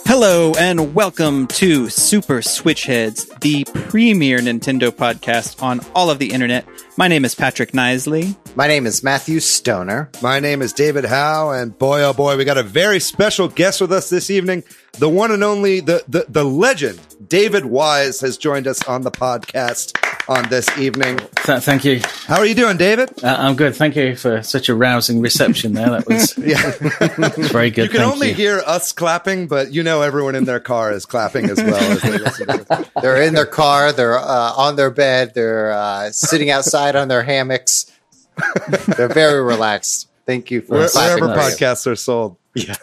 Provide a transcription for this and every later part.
Hello and welcome to Super Switch Headz, the premier Nintendo podcast on all of the internet. My name is Patrick Knisley. My name is Matthew Stoner. My name is David Howe, and boy, oh boy, we got a very special guest with us this evening. The one and only, the legend, David Wise, has joined us on the podcast on this evening. Thank you. How are you doing, David? I'm good. Thank you for such a rousing reception there. That was very good. You can only hear us clapping, but you know everyone in their car is clapping as well as they listen to this. They're in their car. They're on their bed. They're sitting outside on their hammocks. They're very relaxed. Thank you for wherever podcasts are sold. Yeah.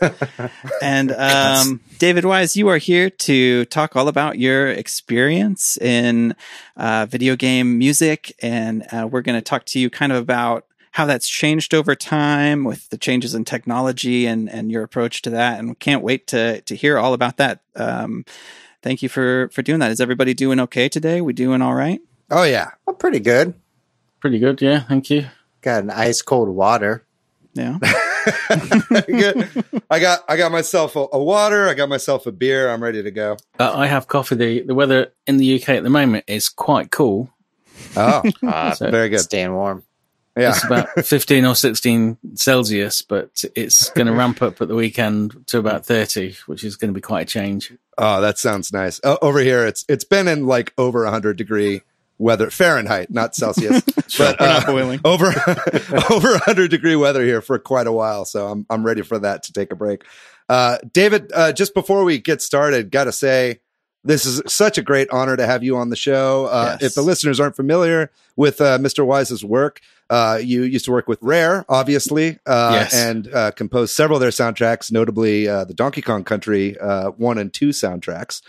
And David Wise, you are here to talk all about your experience in video game music, and we're going to talk to you kind of about how that's changed over time with the changes in technology and your approach to that. And we can't wait to hear all about that. Thank you for doing that. Is everybody doing okay today? We doing all right? Oh yeah, I'm pretty good. Pretty good, yeah. Thank you. Got an ice cold water. Yeah. Good. I got myself a water. I got myself a beer. I'm ready to go. I have coffee. The weather in the UK at the moment is quite cool. Oh, So very good. Staying warm. Yeah. It's about 15 or 16 Celsius, but it's going to ramp up at the weekend to about 30, which is going to be quite a change. Oh, that sounds nice. Over here, it's been in like over 100-degree weather, Fahrenheit, not Celsius, but not boiling. over 100-degree weather here for quite a while. So I'm ready for that to take a break. David, just before we get started, got to say, this is such a great honor to have you on the show. Yes. If the listeners aren't familiar with Mr. Wise's work, you used to work with Rare, obviously, Yes. and composed several of their soundtracks, notably the Donkey Kong Country 1 and 2 soundtracks,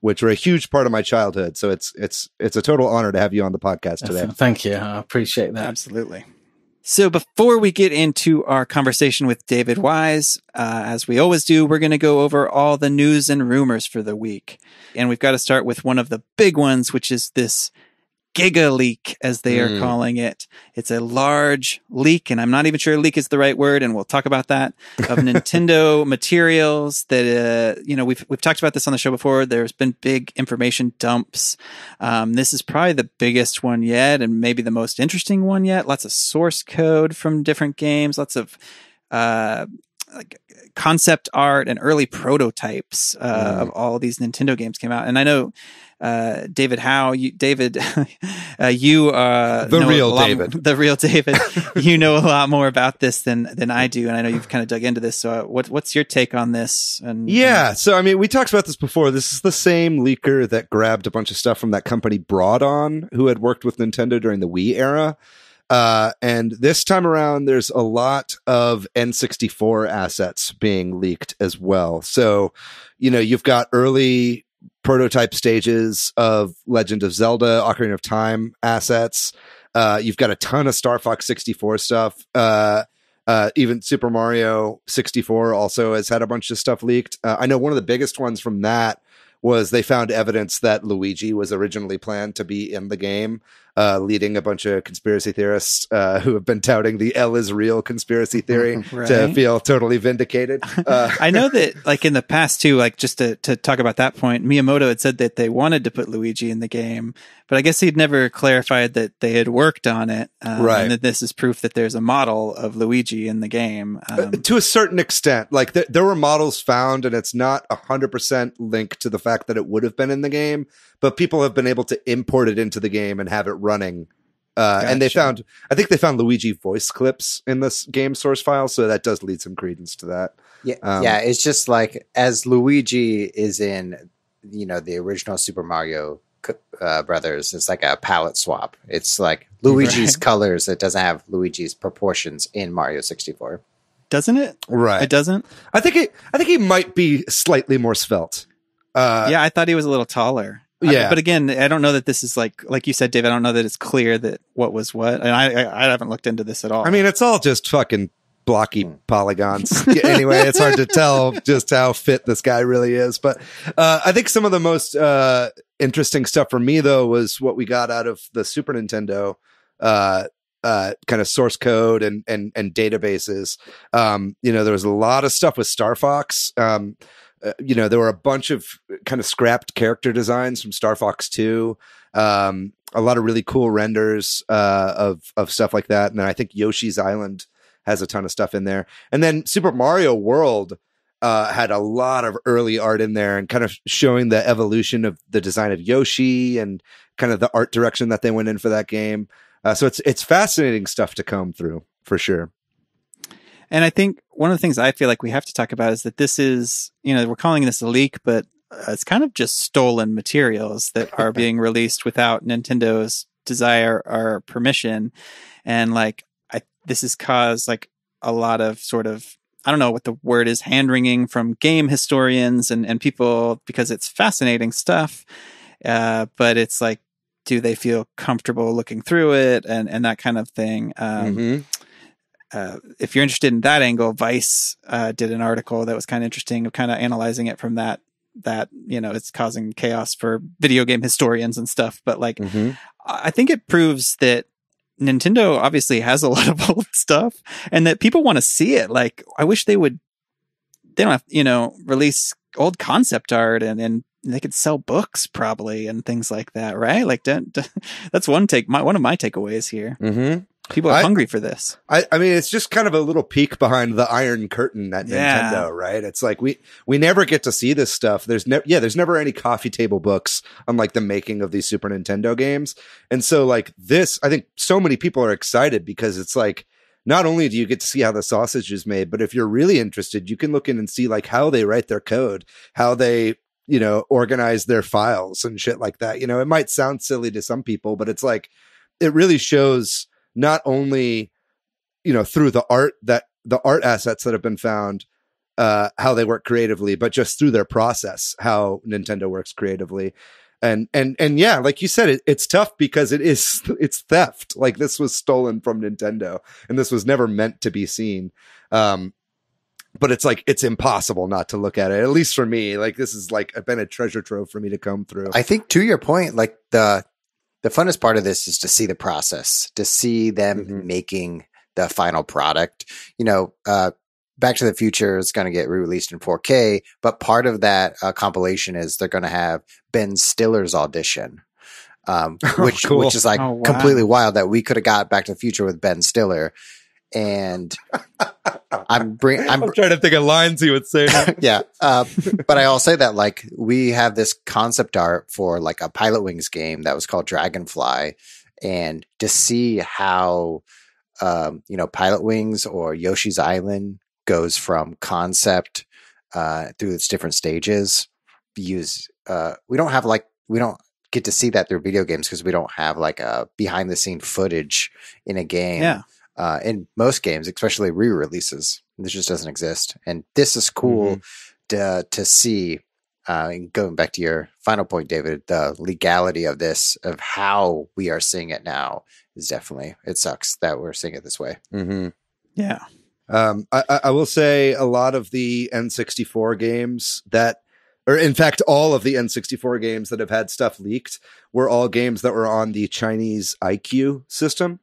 which were a huge part of my childhood. So it's a total honor to have you on the podcast today. Thank you. I appreciate that. Absolutely. So before we get into our conversation with David Wise, as we always do, we're going to go over all the news and rumors for the week. And we've got to start with one of the big ones, which is this gigaleak, as they are calling it. It's a large leak, and I'm not even sure leak is the right word, and we'll talk about that, of Nintendo materials that, we've talked about this on the show before. There's been big information dumps. This is probably the biggest one yet, and maybe the most interesting one yet. Lots of source code from different games, lots of like concept art and early prototypes of all these Nintendo games came out. And I know, David Howe, you the real David, you know a lot more about this than I do. And I know you've kind of dug into this. So what's your take on this? So, I mean, we talked about this before. This is the same leaker that grabbed a bunch of stuff from that company Broad-On, who had worked with Nintendo during the Wii era. And this time around, there's a lot of N64 assets being leaked as well. So, you've got early prototype stages of Legend of Zelda, Ocarina of Time assets. You've got a ton of Star Fox 64 stuff. Even Super Mario 64 also has had a bunch of stuff leaked. I know one of the biggest ones from that was they found evidence that Luigi was originally planned to be in the game, leading a bunch of conspiracy theorists who have been touting the L is real conspiracy theory to feel totally vindicated. I know that, like, in the past too, like, just to talk about that point, Miyamoto had said that they wanted to put Luigi in the game, but I guess he'd never clarified that they had worked on it. And that this is proof that there's a model of Luigi in the game. To a certain extent, like there were models found, and it's not 100% linked to the fact that it would have been in the game, but people have been able to import it into the game and have it running. Gotcha. And I think they found Luigi voice clips in this game source file. So that does lead some credence to that. Yeah. It's just like, as Luigi is in, the original Super Mario Brothers, it's like a palette swap. It's like Luigi's colors. It doesn't have Luigi's proportions in Mario 64. Doesn't it? Right. It doesn't? I think he might be slightly more svelte. I thought he was a little taller. Yeah. But again, I don't know that this is like you said, Dave, I don't know that it's clear that what was what. And I haven't looked into this at all. I mean, it's all just fucking blocky polygons. Anyway, it's hard to tell just how fit this guy really is. But I think some of the most interesting stuff for me, though, was what we got out of the Super Nintendo kind of source code and databases. There was a lot of stuff with Star Fox. There were a bunch of kind of scrapped character designs from Star Fox 2. A lot of really cool renders of stuff like that. And then I think Yoshi's Island has a ton of stuff in there. And then Super Mario World had a lot of early art in there and kind of showing the evolution of the design of Yoshi and kind of the art direction that they went in for that game. So it's fascinating stuff to comb through for sure. And I think one of the things I feel like we have to talk about is that this is, we're calling this a leak, but it's kind of just stolen materials that are being released without Nintendo's desire or permission. And this has caused a lot of sort of, I don't know what the word is, hand wringing from game historians and people, because it's fascinating stuff. But it's do they feel comfortable looking through it and that kind of thing? If you're interested in that angle, Vice did an article that was kind of interesting, of kind of analyzing it from that it's causing chaos for video game historians and stuff. But I think it proves that Nintendo obviously has a lot of old stuff and that people want to see it. I wish they don't have, release old concept art and they could sell books probably and things like that, right? That's one of my takeaways here. Mm-hmm. People are hungry for this. I mean, it's just kind of a little peek behind the Iron Curtain at Nintendo, right? It's we never get to see this stuff. There's never any coffee table books on the making of these Super Nintendo games. And so this, I think so many people are excited because it's not only do you get to see how the sausage is made, but if you're really interested, you can look in and see how they write their code, how they, organize their files and shit like that. It might sound silly to some people, but it's it really shows not only, through the art assets that have been found, how they work creatively, but just through their process, how Nintendo works creatively. And yeah, like you said, it's tough because it's theft. This was stolen from Nintendo and this was never meant to be seen. But it's impossible not to look at it. At least for me, this is been a treasure trove for me to come through. I think to your point, the funnest part of this is to see the process, to see them making the final product. Back to the Future is going to get re-released in 4K, but part of that compilation is they're going to have Ben Stiller's audition, which is completely wild that we could have got Back to the Future with Ben Stiller. And I'm trying to think of lines he would say. Yeah. But I'll say that we have this concept art for a Pilot Wings game that was called Dragonfly, and to see how, Pilot Wings or Yoshi's Island goes from concept, through its different stages. We don't get to see that through video games because we don't have a behind the scene footage in a game. Yeah. In most games, especially re-releases, this just doesn't exist. And this is cool to see. And going back to your final point, David, the legality of this, of how we are seeing it now, is definitely, it sucks that we're seeing it this way. Mm-hmm. Yeah. I will say a lot of the N64 games or in fact, all of the N64 games that have had stuff leaked were all games that were on the Chinese IQ system.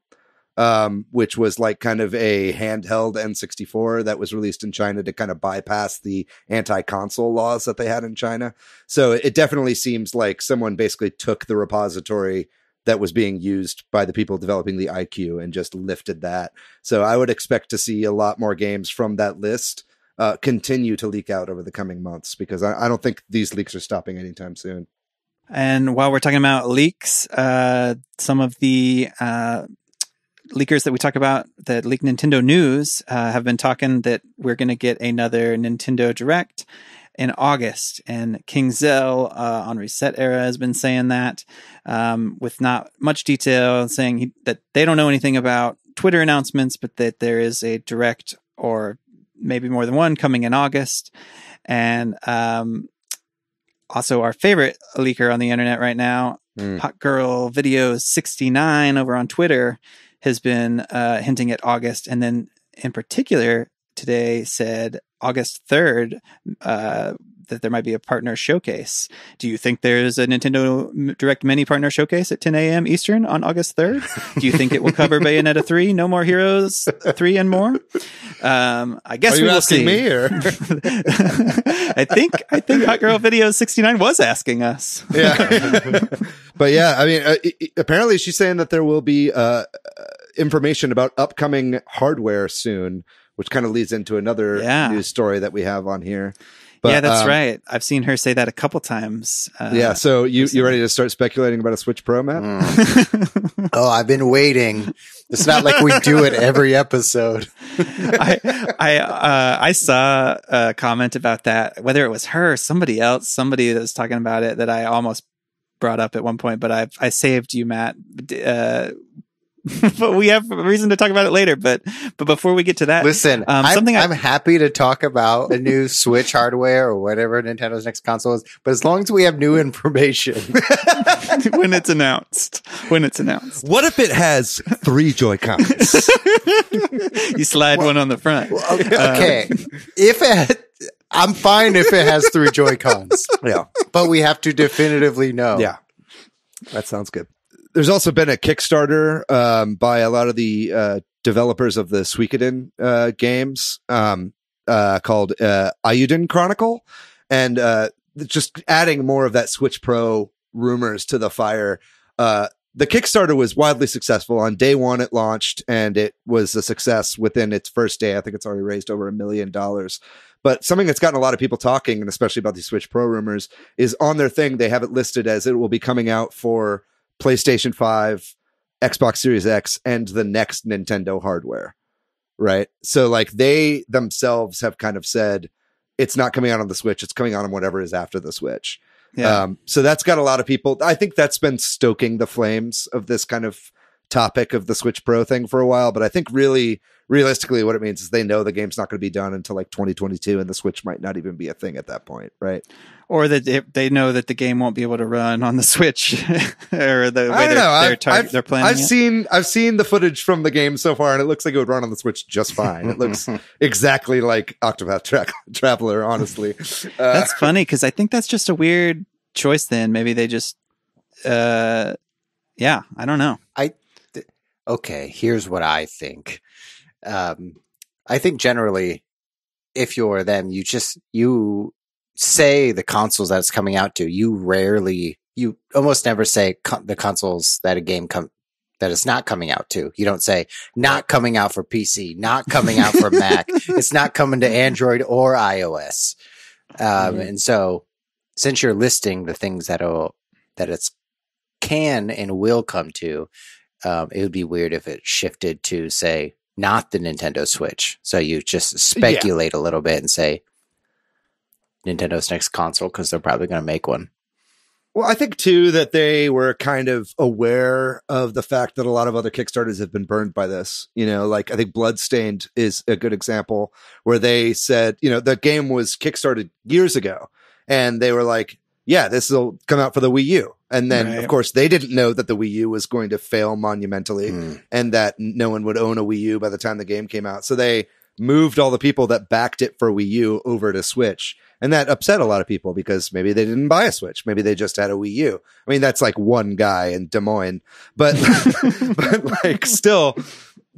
Which was kind of a handheld N64 that was released in China to kind of bypass the anti-console laws that they had in China. So it definitely seems like someone basically took the repository that was being used by the people developing the IQ and just lifted that. So I would expect to see a lot more games from that list continue to leak out over the coming months, because I don't think these leaks are stopping anytime soon. And while we're talking about leaks, some of the leakers that we talk about that leak Nintendo news have been talking that we're going to get another Nintendo Direct in August. And King Zell on Reset Era has been saying that with not much detail, saying that they don't know anything about Twitter announcements, but that there is a Direct, or maybe more than one, coming in August. And also our favorite leaker on the internet right now, Hot Girl Videos 69 over on Twitter, has been hinting at August, and then in particular today said August 3rd, that there might be a partner showcase. Do you think there's a Nintendo Direct Mini partner showcase at 10 a.m. Eastern on August 3rd? Do you think it will cover Bayonetta 3, No More Heroes 3 and more? I guess we will see. Me or? I think Hot Girl Video 69 was asking us. Yeah. But yeah, I mean, apparently she's saying that there will be information about upcoming hardware soon, which kind of leads into another news story that we have on here. But, yeah, that's right. I've seen her say that a couple times. Yeah, so you ready to start speculating about a Switch Pro, Matt? Oh, I've been waiting. It's not like we do it every episode. I saw a comment about that, whether it was her or somebody else, somebody that was talking about it that I almost brought up at one point, but I saved you, Matt. But we have a reason to talk about it later. But before we get to that, listen, I'm happy to talk about a new Switch hardware or whatever Nintendo's next console is, but as long as we have new information when it's announced. What if it has 3 Joy-Cons? You slide one on the front. Okay, I'm fine if it has 3 Joy-Cons. Yeah, but we have to definitively know. Yeah, that sounds good. There's also been a Kickstarter by a lot of the developers of the Suikoden games called Ayuden Chronicle, and just adding more of that Switch Pro rumors to the fire. The Kickstarter was wildly successful. On day one, it launched, and it was a success within its first day. I think it's already raised over $1 million. But something that's gotten a lot of people talking, and especially about these Switch Pro rumors, is on their thing, they have it listed as it will be coming out for PlayStation 5, Xbox Series X, and the next Nintendo hardware, right? So like they themselves have kind of said it's not coming out on the Switch, it's coming out on whatever is after the Switch. Yeah. So that's got a lot of people. I think that's been stoking the flames of this kind of topic of the Switch Pro thing for a while. But I think really, realistically, what it means is they know the game's not going to be done until like 2022, and the Switch might not even be a thing at that point, right? Or that they know that the game won't be able to run on the Switch, or the way they're planning. I've seen the footage from the game so far, and it looks like it would run on the Switch just fine. It looks exactly like Octopath Traveler, honestly. That's funny because I think that's just a weird choice. Then maybe they just, I don't know. Okay, here's what I think. I think generally, if you're them, you say the consoles that it's coming out to. You almost never say the consoles that a game that it's not coming out to. You don't say not coming out for PC, not coming out for Mac. It's not coming to Android or iOS. And so, since you're listing the things that it's can and will come to, it would be weird if it shifted to say not the Nintendo Switch. So you just speculate a little bit and say Nintendo's next console because they're probably going to make one. Well, I think too that they were kind of aware of the fact that a lot of other Kickstarters have been burned by this. You know, like I think Bloodstained is a good example where they said, the game was kickstarted years ago, and they were like, yeah, this will come out for the Wii U. And then, of course, they didn't know that the Wii U was going to fail monumentally and that no one would own a Wii U by the time the game came out. So they moved all the people that backed it for Wii U over to Switch. And that upset a lot of people because maybe they didn't buy a Switch. Maybe they just had a Wii U. I mean, that's like one guy in Des Moines. But, but like still,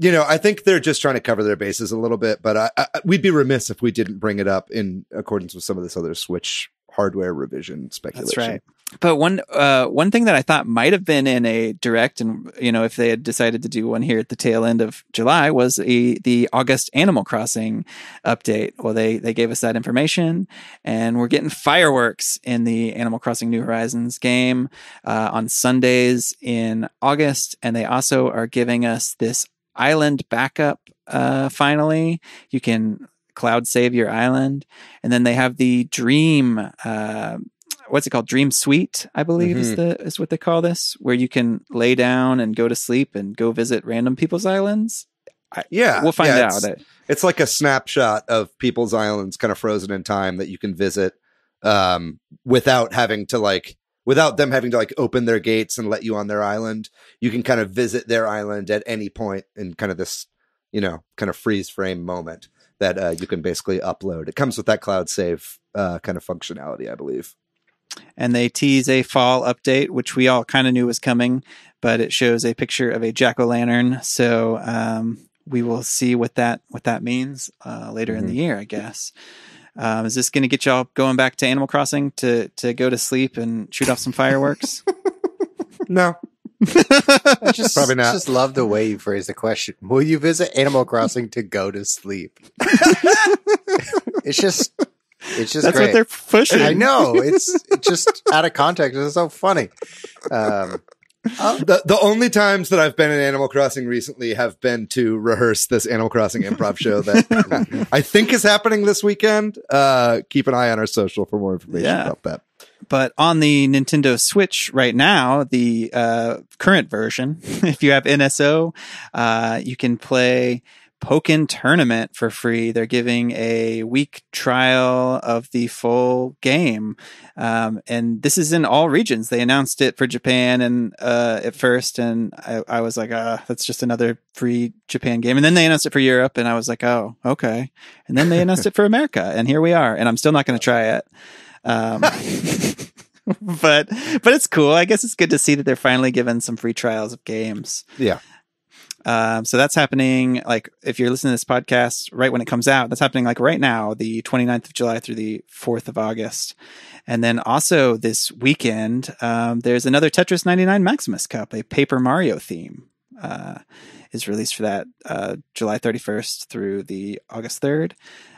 I think they're just trying to cover their bases a little bit. But we'd be remiss if we didn't bring it up in accordance with some of this other Switch hardware revision speculation. That's right. But one thing that I thought might have been in a direct, and if they had decided to do one here at the tail end of July, was the August Animal Crossing update. Well, they gave us that information, and we're getting fireworks in the Animal Crossing New Horizons game on Sundays in August, and they also are giving us this island backup. Finally, you can cloud save your island, and then they have the Dream. What's it called? Dream Suite, I believe is what they call this, where you can lay down and go to sleep and go visit random people's islands. We'll find out. It's like a snapshot of people's islands kind of frozen in time that you can visit without them having to open their gates and let you on their island. You can kind of visit their island at any point in kind of this, kind of freeze frame moment that you can basically upload. It comes with that cloud save kind of functionality, I believe. And they tease a fall update, which we all kind of knew was coming, but it shows a picture of a jack-o'-lantern. So we will see what that means later in the year, I guess. Is this going to get y'all going back to Animal Crossing to go to sleep and shoot off some fireworks? No. I just Probably not. just love the way you phrase the question. Will you visit Animal Crossing to go to sleep? It's just That's great. what they're pushing. I know. It's just out of context. It's so funny. The only times that I've been in Animal Crossing recently have been to rehearse this Animal Crossing improv show that I think is happening this weekend. Keep an eye on our social for more information about that. But on the Nintendo Switch right now, the current version, if you have NSO, you can play Pokken Tournament for free. They're giving a week trial of the full game. And this is in all regions. They announced it for Japan and at first, and I was like, that's just another free Japan game. And then they announced it for Europe, and I was like, oh, okay. And then they announced it for America, and here we are. And I'm still not going to try it. But it's cool. I guess it's good to see that they're finally giving some free trials of games. Yeah. So that's happening, like, if you're listening to this podcast right when it comes out, that's happening like right now, the 29th of July through the 4th of August. And then also this weekend, there's another Tetris 99 Maximus Cup, a Paper Mario theme, is released for that, July 31st through the August 3rd.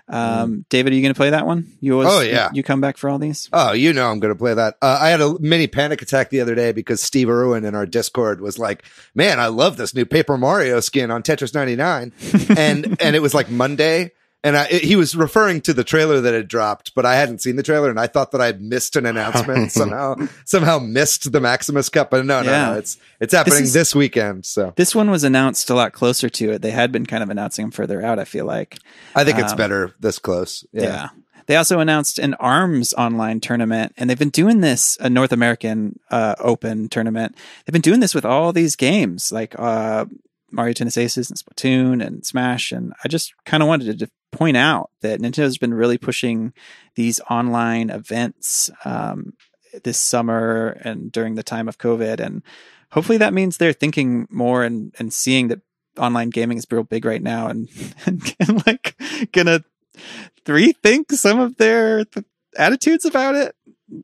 David, are you going to play that one? You come back for all these? Oh, I'm going to play that. I had a mini panic attack the other day because Steve Irwin in our Discord was like, man, I love this new Paper Mario skin on Tetris 99. and it was like Monday. And he was referring to the trailer that had dropped, but I hadn't seen the trailer, and I thought that I'd missed an announcement somehow missed the Maximus Cup. But no, it's happening this weekend. So this one was announced a lot closer to it. They had been kind of announcing them further out, I feel like. I think it's better this close. Yeah. They also announced an ARMS online tournament, and they've been doing this, a North American Open tournament. They've been doing this with all these games, like Mario Tennis Aces and Splatoon and Smash. And I just kind of wanted to point out that Nintendo's been really pushing these online events this summer and during the time of COVID. And hopefully that means they're thinking more and seeing that online gaming is real big right now and like gonna rethink some of their attitudes about it.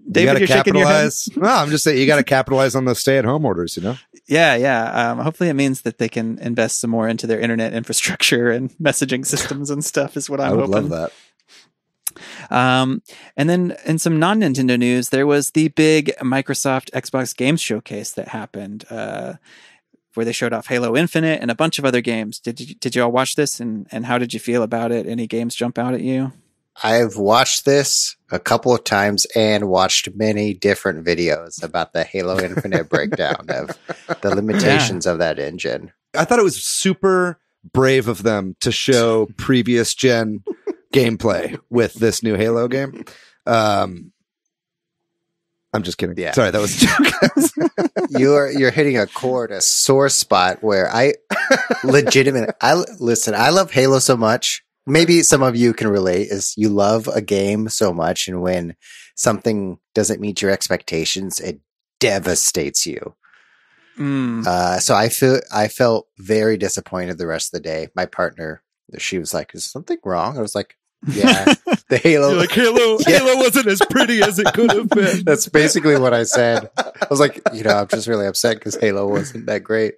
David, you're shaking your head. No, I'm just saying you got to capitalize on those stay-at-home orders, you know? Yeah. Hopefully it means that they can invest some more into their internet infrastructure and messaging systems and stuff is what I'm hoping. I would love that. And then in some non-Nintendo news, there was the big Microsoft Xbox Games Showcase that happened, where they showed off Halo Infinite and a bunch of other games. Did you all watch this, and how did you feel about it? Any games jump out at you? I've watched this a couple of times and watched many different videos about the Halo Infinite breakdown of the limitations of that engine. I thought it was super brave of them to show previous gen gameplay with this new Halo game. I'm just kidding. Yeah. Sorry, that was a joke. You're hitting a chord, a sore spot where I love Halo so much. Maybe some of you can relate, is you love a game so much, and when something doesn't meet your expectations, it devastates you. So I felt very disappointed the rest of the day. My partner, she was like, "Is something wrong?" I was like, "Yeah, the Halo." You're like, Halo wasn't as pretty as it could have been. That's basically what I said. I was like, I'm just really upset because Halo wasn't that great.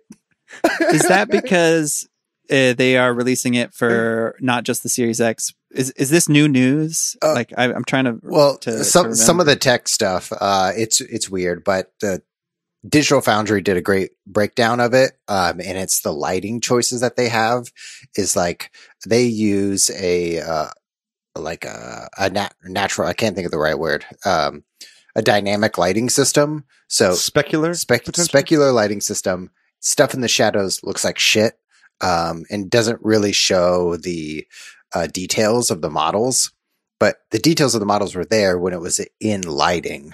Is that because they are releasing it for not just the Series X? Is this new news? I'm trying to. Well, some of the tech stuff, it's weird, but the Digital Foundry did a great breakdown of it, and it's the lighting choices that they have is like they use a natural. I can't think of the right word. A dynamic lighting system. So specular lighting system. Stuff in the shadows looks like shit. And doesn't really show the details of the models, but the details of the models were there when it was in lighting.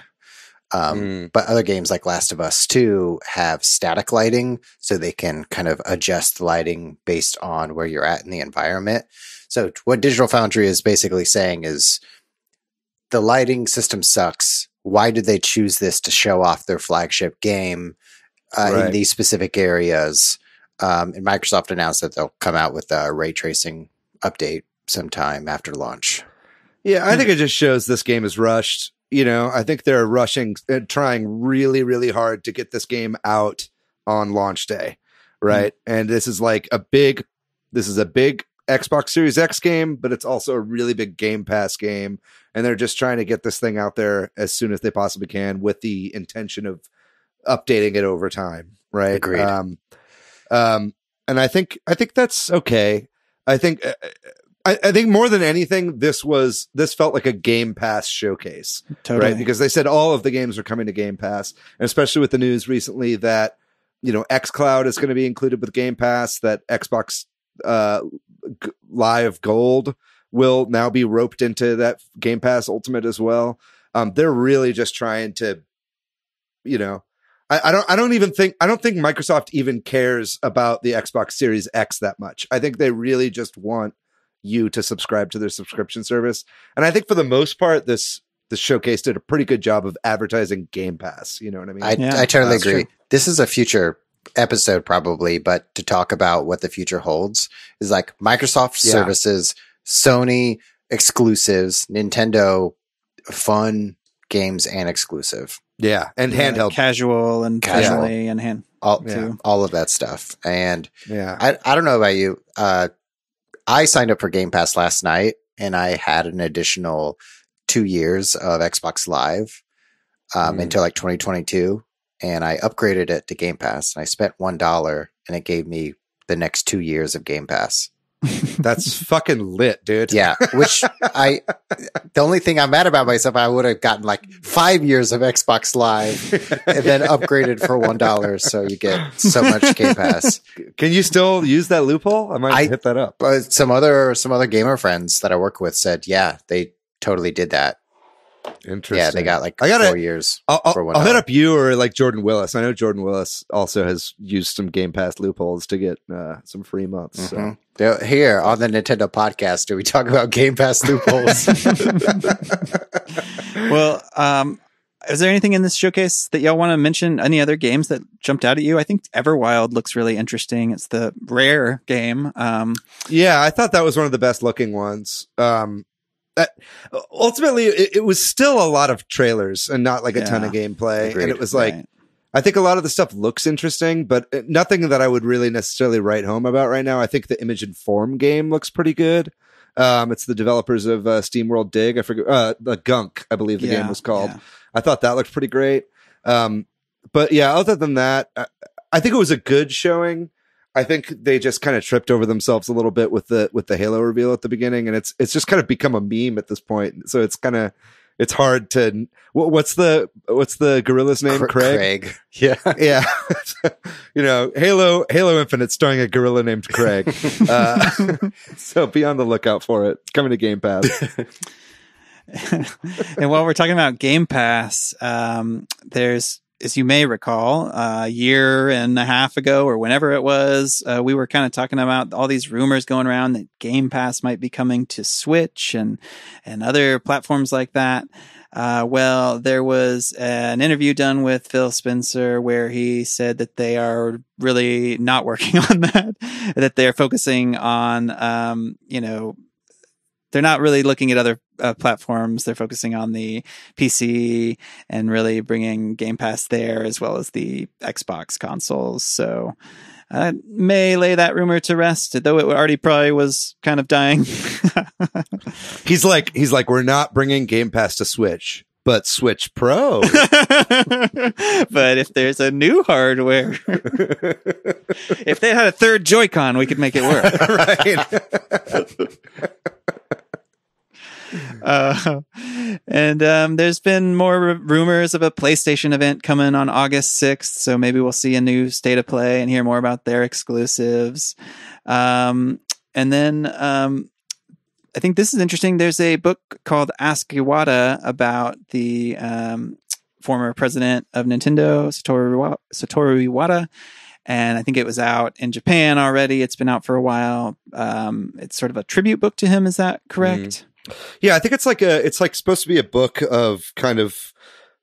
But other games like Last of Us 2 have static lighting, so they can kind of adjust the lighting based on where you're at in the environment. So what Digital Foundry is basically saying is the lighting system sucks. Why did they choose this to show off their flagship game in these specific areas? And Microsoft announced that they'll come out with a ray tracing update sometime after launch. Yeah, I think it just shows this game is rushed. I think they're rushing and trying really, really hard to get this game out on launch day, right? And this is a big Xbox Series X game, but it's also a really big Game Pass game. And they're just trying to get this thing out there as soon as they possibly can with the intention of updating it over time, right? Agreed. And I think that's okay. I think more than anything, this felt like a Game Pass showcase, Totally. right? Because they said all of the games are coming to Game Pass, and especially with the news recently that xCloud is going to be included with Game Pass, that Xbox Live Gold will now be roped into that Game Pass Ultimate as well. They're really just trying to, I don't think Microsoft even cares about the Xbox Series X that much. I think they really just want you to subscribe to their subscription service. And I think for the most part, this showcase did a pretty good job of advertising Game Pass. You know what I mean? I totally agree. True. This is a future episode probably, but to talk about what the future holds is like Microsoft services, Sony exclusives, Nintendo fun games and exclusive. Yeah. And handheld. Like casual and family and hand. All of that stuff. And I don't know about you. I signed up for Game Pass last night and I had an additional 2 years of Xbox Live until 2022. And I upgraded it to Game Pass. And I spent $1 and it gave me the next 2 years of Game Pass. That's fucking lit, dude. Yeah. Which the only thing I'm mad about myself, I would have gotten 5 years of Xbox Live and then upgraded for $1. So you get so much Game Pass. Can you still use that loophole? I might hit that up. Some other gamer friends that I work with said, yeah, they totally did that. Interesting. Yeah, they got 4 years for $1. I'll hit up you or Jordan Willis. I know Jordan Willis also has used some Game Pass loopholes to get some free months. Mm-hmm. So. Here on the Nintendo podcast, do we talk about Game Pass loopholes? Well, is there anything in this showcase that y'all want to mention? Any other games that jumped out at you? I think Everwild looks really interesting. It's the Rare game. Yeah, I thought that was one of the best looking ones. Ultimately, it was still a lot of trailers and not a ton of gameplay. Agreed. And it was I think a lot of the stuff looks interesting, but nothing that I would really necessarily write home about right now. I think the Image and Form game looks pretty good. It's the developers of SteamWorld Dig. I forget the Gunk, I believe the game was called. Yeah. I thought that looked pretty great. But yeah, other than that, I think it was a good showing. I think they just kind of tripped over themselves a little bit with the Halo reveal at the beginning, and it's just kind of become a meme at this point. So it's hard to what's the gorilla's name? Craig. Yeah. Halo Infinite starring a gorilla named Craig. So be on the lookout for it. It's coming to Game Pass. And while we're talking about Game Pass, there's, as you may recall, a year and a half ago or whenever it was, we were kind of talking about all these rumors going around that Game Pass might be coming to Switch and other platforms like that. Well, there was an interview done with Phil Spencer where he said that they are really not working on that they're focusing on, they're not really looking at other platforms. They're focusing on the PC and really bringing Game Pass there as well as the Xbox consoles. So may lay that rumor to rest, though it already probably was kind of dying. He's like, we're not bringing Game Pass to Switch, but Switch Pro. But if there's a new hardware, if they had a third Joy-Con, we could make it work. Right. And there's been more rumors of a PlayStation event coming on August 6th, so maybe we'll see a new State of Play and hear more about their exclusives. And then I think this is interesting. There's a book called Ask Iwata about the former president of Nintendo, Satoru Iwata. And I think it was out in Japan already. It's been out for a while. It's sort of a tribute book to him. Is that correct? Yeah, I think it's like supposed to be a book of kind of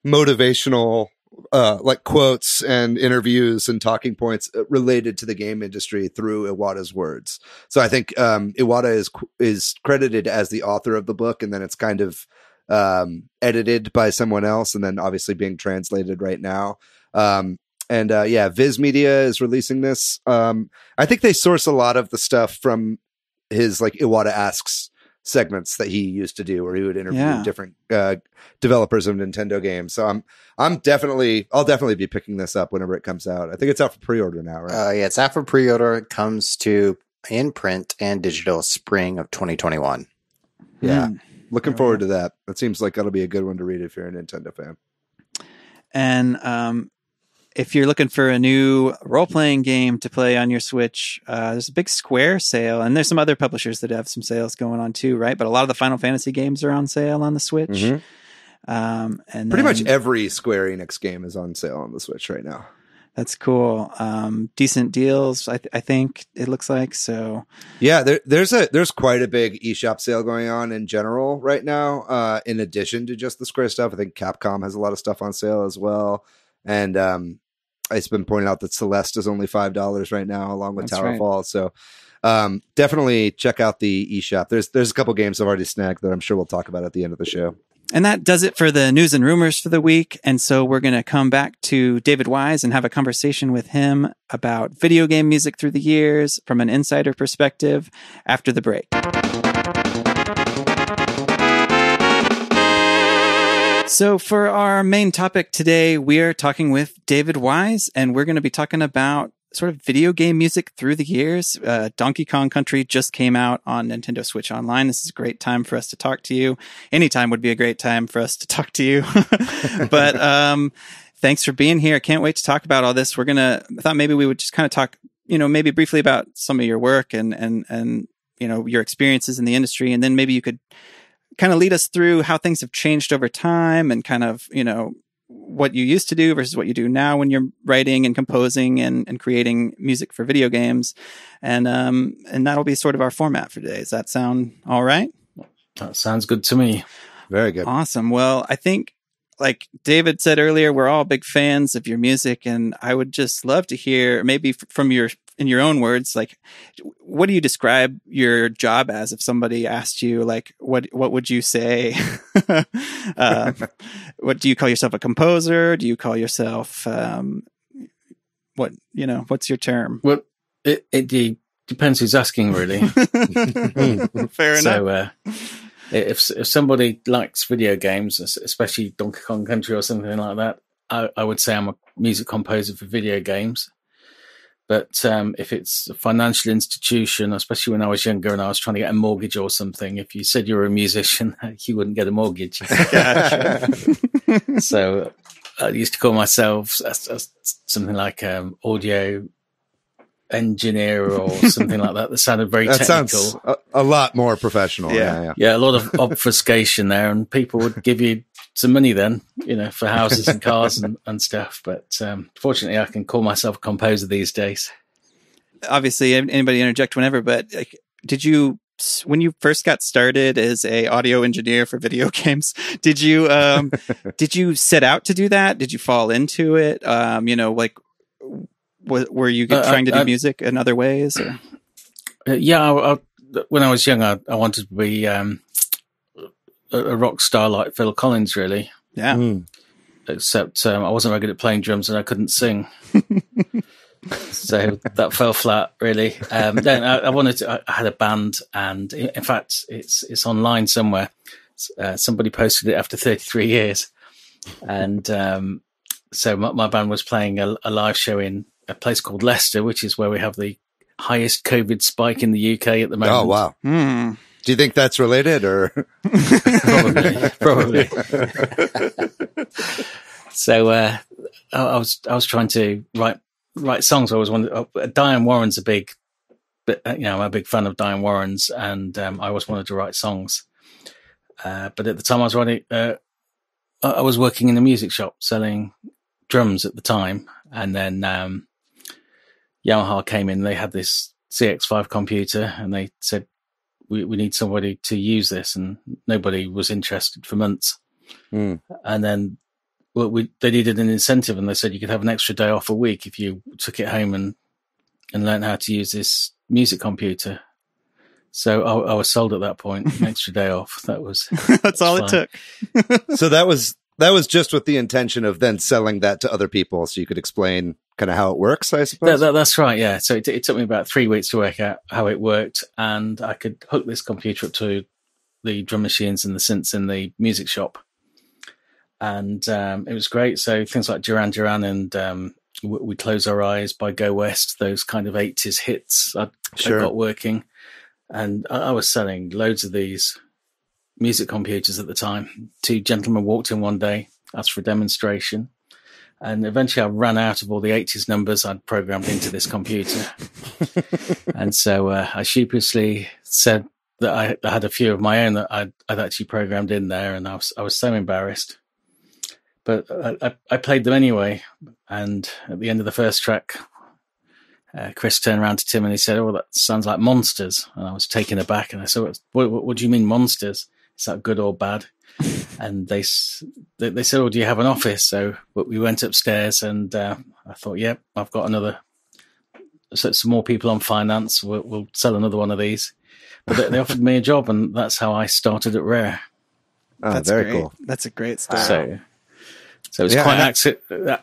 motivational like quotes and interviews and talking points related to the game industry through Iwata's words. So I think Iwata is credited as the author of the book, and then it's kind of edited by someone else, and then obviously being translated right now. Viz Media is releasing this. I think they source a lot of the stuff from his like Iwata Asks segments that he used to do, where he would interview different developers of Nintendo games. So I'll definitely be picking this up whenever it comes out. I think it's out for pre-order now, right? Yeah, it's out for pre-order. It comes to in print and digital spring of 2021. Yeah. Looking forward to that. That seems like that'll be a good one to read if you're a Nintendo fan. And if you're looking for a new role-playing game to play on your Switch, there's a big Square sale, and there's some other publishers that have some sales going on too, right? But a lot of the Final Fantasy games are on sale on the Switch. Mm-hmm. And pretty much every Square Enix game is on sale on the Switch right now. That's cool. Decent deals, I think it looks like. So yeah, there's quite a big eShop sale going on in general right now. In addition to just the Square stuff, I think Capcom has a lot of stuff on sale as well. And it's been pointed out that Celeste is only $5 right now, along with Towerfall. Right. So definitely check out the eShop. There's a couple games I've already snagged that I'm sure we'll talk about at the end of the show. And that does it for the news and rumors for the week. And so we're going to come back to David Wise and have a conversation with him about video game music through the years from an insider perspective after the break. So for our main topic today, we are talking with David Wise, and we're going to be talking about sort of video game music through the years. Donkey Kong Country just came out on Nintendo Switch Online. This is a great time for us to talk to you. Anytime would be a great time for us to talk to you. But thanks for being here. I can't wait to talk about all this. I thought maybe we would just kind of talk, maybe briefly about some of your work and your experiences in the industry, and then maybe you could kind of lead us through how things have changed over time and kind of, what you used to do versus what you do now when you're writing and composing and creating music for video games. And that'll be sort of our format for today. Does that sound all right? That sounds good to me. Very good. Awesome. Well, I think, like David said earlier, we're all big fans of your music, and I would just love to hear maybe in your own words, like, what do you describe your job as? If somebody asked you, like, what would you say? What do you call yourself, a composer? Do you call yourself, what's your term? Well, it depends who's asking, really. Fair enough. So, if somebody likes video games, especially Donkey Kong Country or something like that, I would say I'm a music composer for video games. But if it's a financial institution, especially when I was younger and I was trying to get a mortgage or something, if you said you were a musician, you wouldn't get a mortgage. So I used to call myself something like audio engineer or something like that. That sounded very technical. Sounds a lot more professional. Yeah, a lot of obfuscation there, and people would give you some money then, for houses and cars and stuff. But fortunately, I can call myself a composer these days. Obviously, anybody interject whenever, but when you first got started as a audio engineer for video games, did you set out to do that? Did you fall into it? Were you trying to do music in other ways? Or? When I was young, I wanted to be a rock star like Phil Collins, really. Yeah. Except I wasn't very good at playing drums and I couldn't sing. So that fell flat, really. Then I had a band, and in fact, it's online somewhere. Somebody posted it after 33 years. And so my band was playing a live show in a place called Leicester, which is where we have the highest COVID spike in the UK at the moment. Oh, wow. Do you think that's related, or? Probably. So I was trying to write songs. I always wanted. Diane Warren's I'm a big fan of Diane Warren's, and I always wanted to write songs. But at the time, I was writing I was working in a music shop selling drums at the time, and then Yamaha came in. They had this CX5 computer, and they said, we need somebody to use this, and nobody was interested for months. And then they needed an incentive, and they said you could have an extra day off a week if you took it home and learned how to use this music computer. So I was sold at that point, an extra day off. That's all it took. So that was just with the intention of then selling that to other people, so you could explain kind of how it works, I suppose. That's right, yeah. So it took me about 3 weeks to work out how it worked, and I could hook this computer up to the drum machines and the synths in the music shop. And it was great. So things like Duran Duran and We Close Our Eyes by Go West, those kind of 80s hits I got working. And I was selling loads of these music computers at the time. 2 gentlemen walked in one day, asked for a demonstration. And eventually I ran out of all the 80s numbers I'd programmed into this computer. And so I sheepishly said that I had a few of my own that I'd actually programmed in there. And I was so embarrassed. But I played them anyway. And at the end of the first track, Chris turned around to Tim and he said, "Oh, that sounds like Monsters." And I was taken aback. And I said, what do you mean Monsters? Is that good or bad? And they said, "Oh, do you have an office?" So we went upstairs, and I thought, "Yep, I've got another. So some more people on finance. We'll sell another one of these." But they offered me a job, and that's how I started at Rare. Oh, that's very great. cool. That's a great story. So it's quite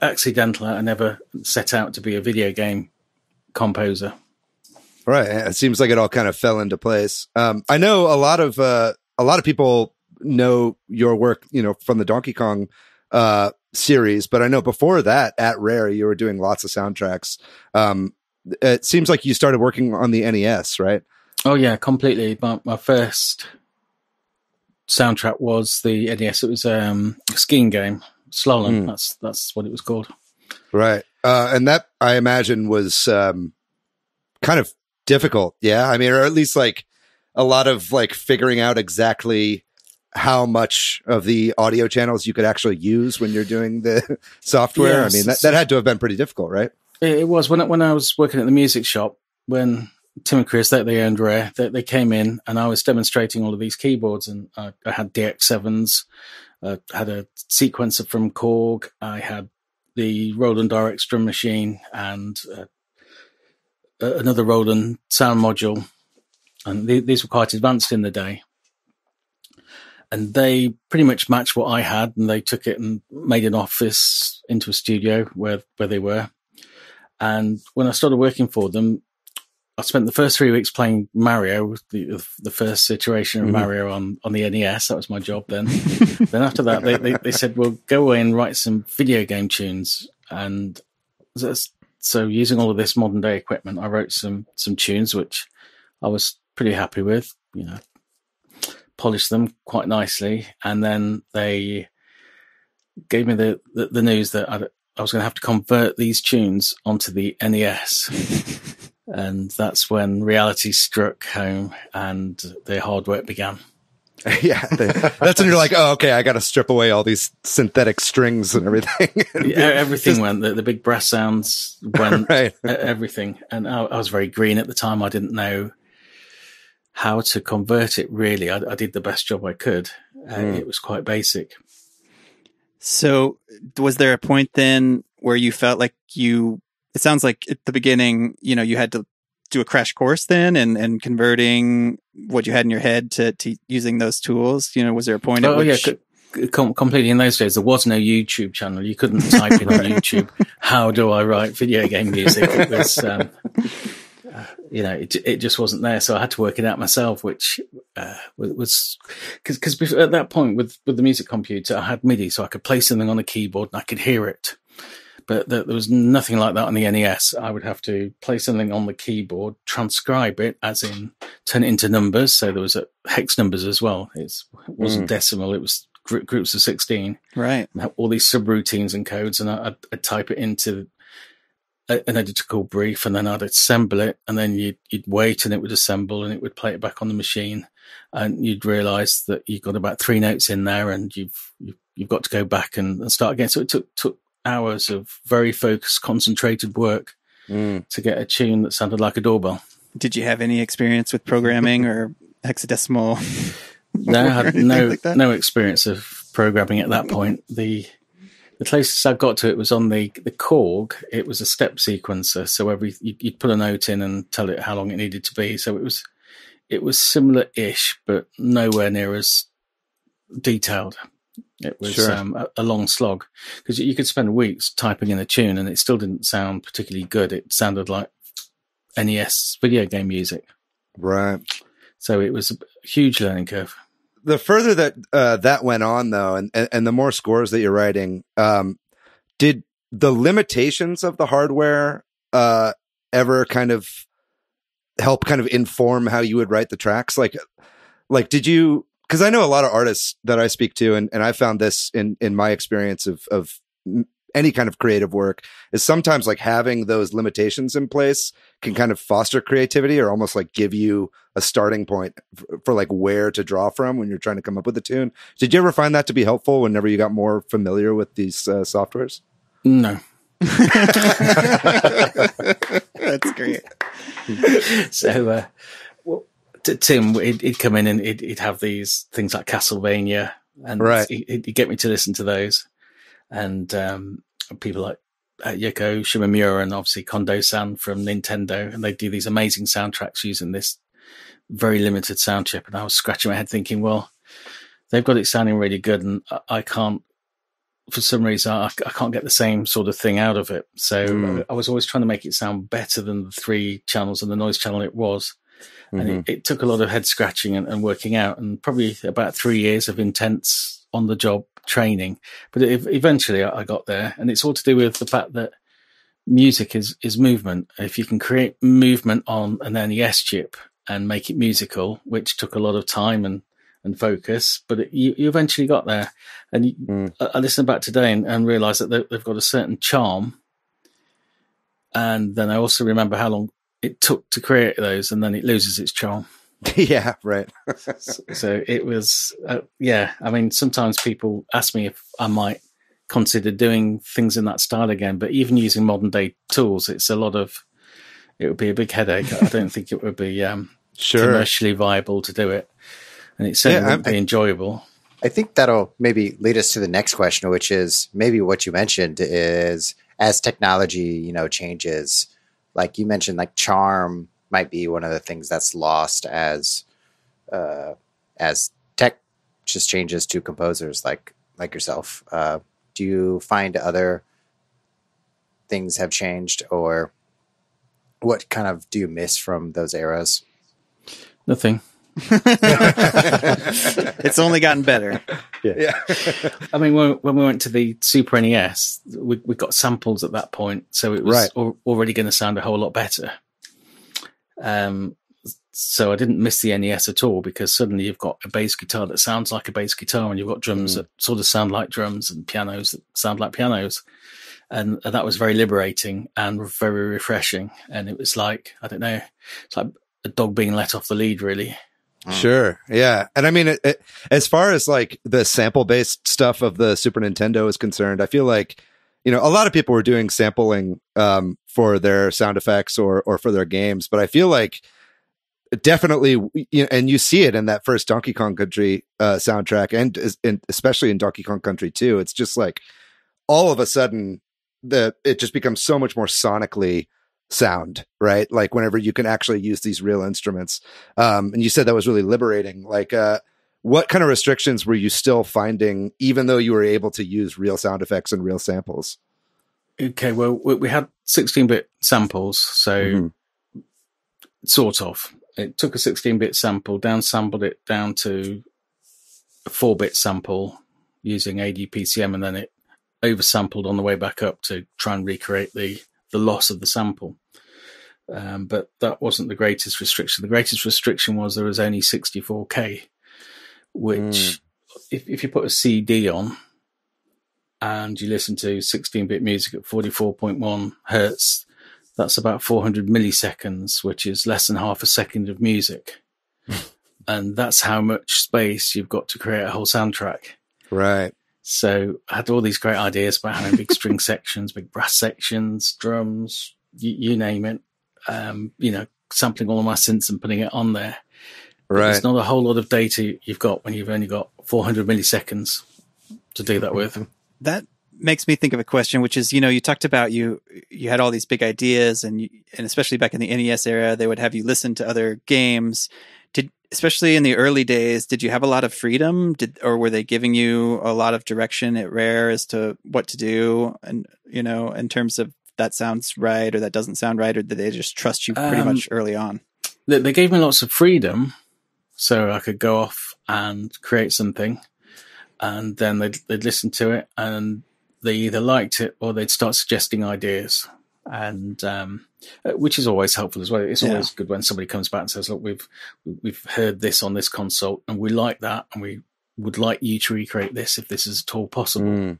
accidental. I never set out to be a video game composer. Right. It seems like it all kind of fell into place. I know a lot of people know your work, from the Donkey Kong series, but I know before that at Rare, you were doing lots of soundtracks. It seems like you started working on the NES, right? Oh yeah, completely. My first soundtrack was the NES. It was a skiing game, Slalom. That's what it was called. Right. And that, I imagine, was kind of difficult. Yeah. I mean, or at least like a lot of like figuring out exactly how much of the audio channels you could actually use when you're doing the software. Yes. I mean, that had to have been pretty difficult, right? It was. When I was working at the music shop, when Tim and Chris, they owned Rare, they came in and I was demonstrating all of these keyboards, and I had DX7s, had a sequencer from Korg, I had the Roland RX drum machine, and another Roland sound module. And these were quite advanced in the day. And they pretty much matched what I had, and they took it and made an office into a studio where they were. And when I started working for them, I spent the first 3 weeks playing Mario, the first iteration of Mario on the NES. That was my job then. Then after that, they said, "Well, go away and write some video game tunes." And so using all of this modern day equipment, I wrote some tunes, which I was pretty happy with, polished them quite nicely. And then they gave me the news that I was going to have to convert these tunes onto the NES. And that's when reality struck home and the hard work began. Yeah, that's when you're like, "Oh, okay, I got to strip away all these synthetic strings and everything." Everything went. The big brass sounds went. Right. Everything. And I was very green at the time. I didn't know how to convert it, really. I did the best job I could. It was quite basic. So was there a point then where you felt like it sounds like at the beginning, you had to do a crash course then and converting what you had in your head to using those tools? Was there a point at which... Yeah, completely. In those days, there was no YouTube channel. You couldn't type in on YouTube, "How do I write video game music?" It was, it just wasn't there. So I had to work it out myself, which was because at that point with the music computer, I had MIDI, so I could play something on a keyboard and I could hear it. But there was nothing like that on the NES. I would have to play something on the keyboard, transcribe it, as in turn it into numbers. So there was hex numbers as well. It wasn't decimal. It was groups of 16. Right. All these subroutines and codes, and I'd type it into an editor called Brief, and then I'd assemble it, and then you'd wait, and it would assemble, and it would play it back on the machine, and you'd realise that you've got about 3 notes in there, and you've you've got to go back and start again. So it took hours of very focused, concentrated work to get a tune that sounded like a doorbell. Did you have any experience with programming or hexadecimal? No, I had no experience of programming at that point. The closest I got to it was on the Korg. It was a step sequencer, so you'd put a note in and tell it how long it needed to be. So it was similar-ish, but nowhere near as detailed. It was a long slog, because you could spend weeks typing in a tune and it still didn't sound particularly good. It sounded like NES video game music. Right. So it was a huge learning curve. The further that went on, though, and the more scores that you're writing, did the limitations of the hardware ever kind of help kind of inform how you would write the tracks? Like did you? Because I know a lot of artists that I speak to, and I found this in my experience of any kind of creative work, is sometimes like having those limitations in place can kind of foster creativity, or almost like give you a starting point for like where to draw from when you're trying to come up with a tune. Did you ever find that to be helpful whenever you got more familiar with these softwares? No. That's great. So, Tim, he'd come in and he'd have these things like Castlevania, and he'd get me to listen to those. And people like Yoko Shimomura and obviously Kondo-san from Nintendo, and they do these amazing soundtracks using this very limited sound chip. And I was scratching my head thinking, well, they've got it sounding really good, and I can't, for some reason, I can't get the same sort of thing out of it. So I was always trying to make it sound better than the 3 channels and the noise channel it was. And it took a lot of head scratching and working out, and probably about 3 years of intense on the job training. But eventually I got there, and it's all to do with the fact that music is movement. If you can create movement on an NES chip and make it musical, which took a lot of time and focus, but you eventually got there. And I listened back today and realized that they've got a certain charm. And then I also remember how long it took to create those, and then it loses its charm. Yeah, right. So it was, I mean, sometimes people ask me if I might consider doing things in that style again, but even using modern day tools, it would be a big headache. I don't think it would be commercially viable to do it. And it certainly wouldn't be enjoyable. I think that'll maybe lead us to the next question, which is maybe what you mentioned is, as technology, changes, like you mentioned, like charm might be one of the things that's lost as tech just changes to composers like yourself. Do you find other things have changed, or what kind of do you miss from those eras? Nothing. It's only gotten better. Yeah. I mean, when we went to the Super NES, we got samples at that point, so it was already going to sound a whole lot better. So I didn't miss the NES at all, because suddenly you've got a bass guitar that sounds like a bass guitar, and you've got drums that sort of sound like drums, and pianos that sound like pianos. And that was very liberating and very refreshing. And it was like, I don't know, it's like a dog being let off the lead, really. Sure. Yeah. And I mean, as far as like the sample based stuff of the Super Nintendo is concerned, I feel like, a lot of people were doing sampling for their sound effects or for their games, but I feel like definitely, and you see it in that first Donkey Kong Country soundtrack, and especially in Donkey Kong Country 2, it's just like all of a sudden it just becomes so much more sonically sound, right? Like whenever you can actually use these real instruments. And you said that was really liberating. Like, what kind of restrictions were you still finding, even though you were able to use real sound effects and real samples? Okay, well, we had 16-bit samples, so sort of. It took a 16-bit sample, downsampled it down to a 4-bit sample using ADPCM, and then it oversampled on the way back up to try and recreate the loss of the sample. But that wasn't the greatest restriction. The greatest restriction was there was only 64K, which if you put a CD on and you listen to 16-bit music at 44.1 hertz, that's about 400 milliseconds, which is less than half a second of music. And that's how much space you've got to create a whole soundtrack. Right. So I had all these great ideas about having big string sections, big brass sections, drums, you name it. Sampling all of my synths and putting it on there. But Right. there's not a whole lot of data you've got when you've only got 400 milliseconds to do that with. That makes me think of a question, which is, you talked about you had all these big ideas, and especially back in the NES era, they would have you listen to other games. Especially in the early days, did you have a lot of freedom, or were they giving you a lot of direction at Rare as to what to do, and in terms of that sounds right or that doesn't sound right, or did they just trust you pretty much early on? They gave me lots of freedom, so I could go off and create something, and then they'd listen to it, and they either liked it or they'd start suggesting ideas, and which is always helpful as well. It's always good when somebody comes back and says, "Look, we've heard this on this console, and we like that, and we would like you to recreate this if this is at all possible."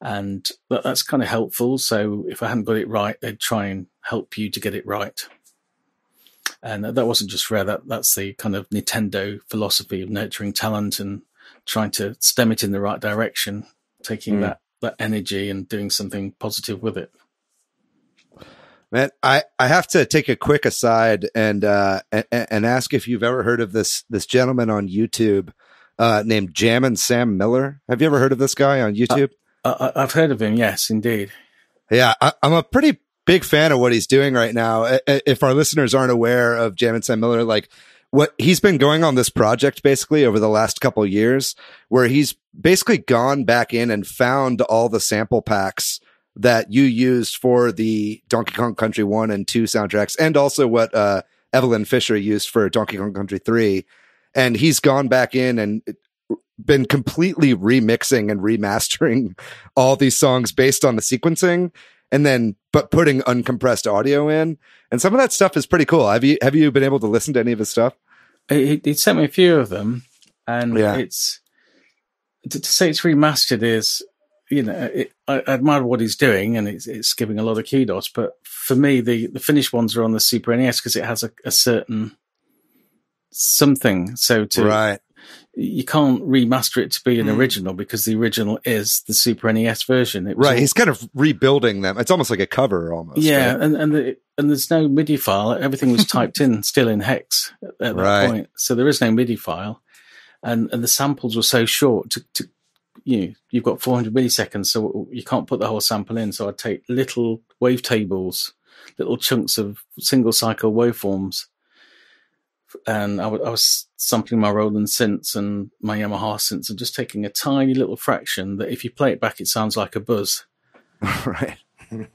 And that's kind of helpful. So if I hadn't got it right, they'd try and help you to get it right. And that wasn't just Rare. That's the kind of Nintendo philosophy of nurturing talent and trying to stem it in the right direction, taking that energy and doing something positive with it. Man, I have to take a quick aside and ask if you've ever heard of this gentleman on YouTube named Jammin' Sam Miller. Have you ever heard of this guy on YouTube? I've heard of him. Yes, indeed. Yeah, I'm a pretty big fan of what he's doing right now. If our listeners aren't aware of Jammin' Sam Miller, like what he's been going on this project basically over the last couple of years, where he's basically gone back in and found all the sample packs that you used for the Donkey Kong Country 1 and 2 soundtracks, and also what Evelyn Fisher used for Donkey Kong Country 3. And he's gone back in and been completely remixing and remastering all these songs based on the sequencing, and then but putting uncompressed audio in. And some of that stuff is pretty cool. Have you been able to listen to any of his stuff? He sent me a few of them, and it's to say it's remastered is, I admire what he's doing, and it's giving a lot of kudos. But for me, the finished ones are on the Super NES because it has a certain something. So you can't remaster it to be an original, because the original is the Super NES version. He's kind of rebuilding them. It's almost like a cover almost. Yeah. Right? And there's no MIDI file. Everything was typed in still in hex at that point. So there is no MIDI file. And the samples were so short you've got 400 milliseconds, so you can't put the whole sample in. So I'd take little wavetables, little chunks of single cycle waveforms. And I was sampling my Roland synths and my Yamaha synths and just taking a tiny little fraction that if you play it back, it sounds like a buzz. Right.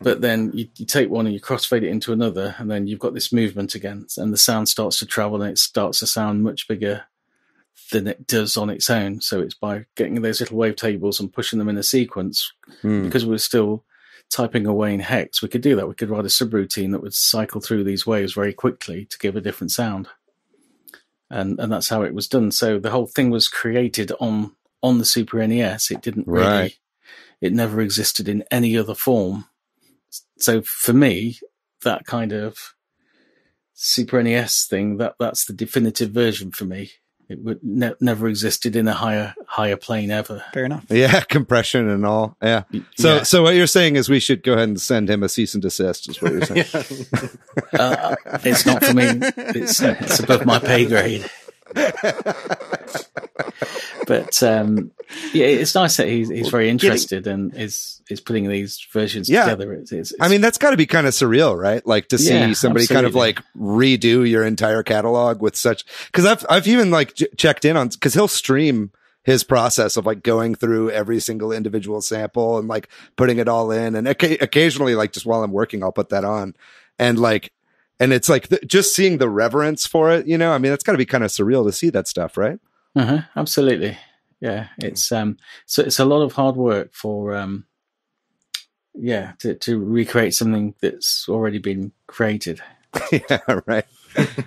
But then you take one and you crossfade it into another, and then you've got this movement again, and the sound starts to travel, and it starts to sound much bigger than it does on its own. So it's by getting those little wavetables and pushing them in a sequence, because we're still typing away in hex, we could do that. We could write a subroutine that would cycle through these waves very quickly to give a different sound. And that's how it was done. So the whole thing was created on the Super NES. It didn't really, it never existed in any other form. So for me, that kind of Super NES thing, that's the definitive version for me. It would never existed in a higher plane ever. Fair enough. Yeah, compression and all. Yeah. So what you're saying is we should go ahead and send him a cease and desist, is what you're saying. It's not for me. It's above my pay grade. But it's nice that he's very interested and is putting these versions together. It's, I mean, that's got to be kind of surreal, right? Like to see somebody kind of like redo your entire catalog with such. Because I've even like checked in on, because he'll stream his process of like going through every single individual sample and like putting it all in, and occasionally like just while I'm working I'll put that on, and it's like just seeing the reverence for it, I mean, that's got to be kind of surreal to see that stuff, right? Absolutely. Yeah, it's so it's a lot of hard work for to recreate something that's already been created. Yeah, right.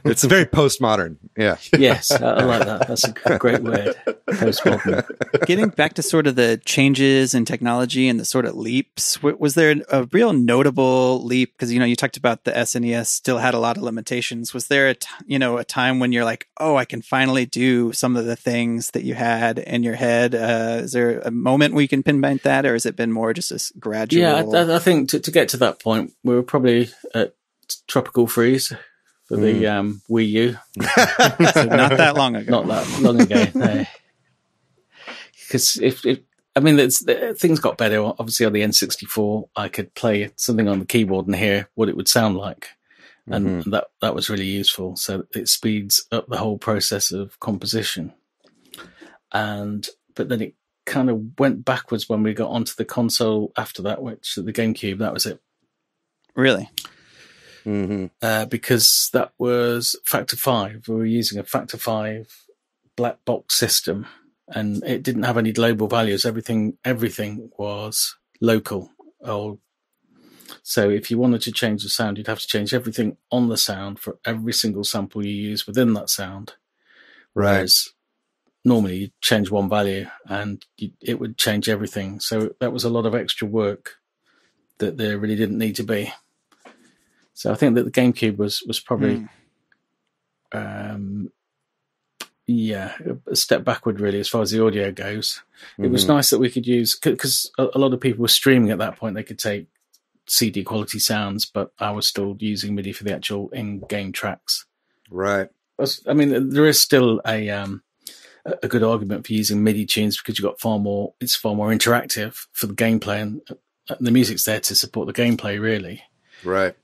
It's very postmodern. Yeah. Yes, I like that. That's a great word. Postmodern. Getting back to sort of the changes in technology and the sort of leaps, was there a real notable leap? Because, you talked about the SNES still had a lot of limitations. Was there a time when you're like, oh, I can finally do some of the things that you had in your head? Is there a moment where you can pinpoint that, or has it been more just a gradual? Yeah, I think to get to that point, we were probably at Tropical Freeze for the Wii U. So not that long ago. Not that long ago, no. Because things got better. Obviously, on the N64, I could play something on the keyboard and hear what it would sound like, and that was really useful. So it speeds up the whole process of composition. But then it kind of went backwards when we got onto the console after that, which the GameCube. That was it. Really? Because that was Factor 5. We were using a Factor 5 black box system, and it didn't have any global values. Everything was local. So if you wanted to change the sound, you'd have to change everything on the sound for every single sample you use within that sound. Right. Whereas normally you change one value and it would change everything. So that was a lot of extra work that there really didn't need to be. So I think that the GameCube was probably, a step backward really as far as the audio goes. It was nice that we could use, because a lot of people were streaming at that point. They could take CD quality sounds, but I was still using MIDI for the actual in-game tracks. Right. I mean, there is still a good argument for using MIDI tunes because it's far more interactive for the gameplay, and the music's there to support the gameplay really. Right.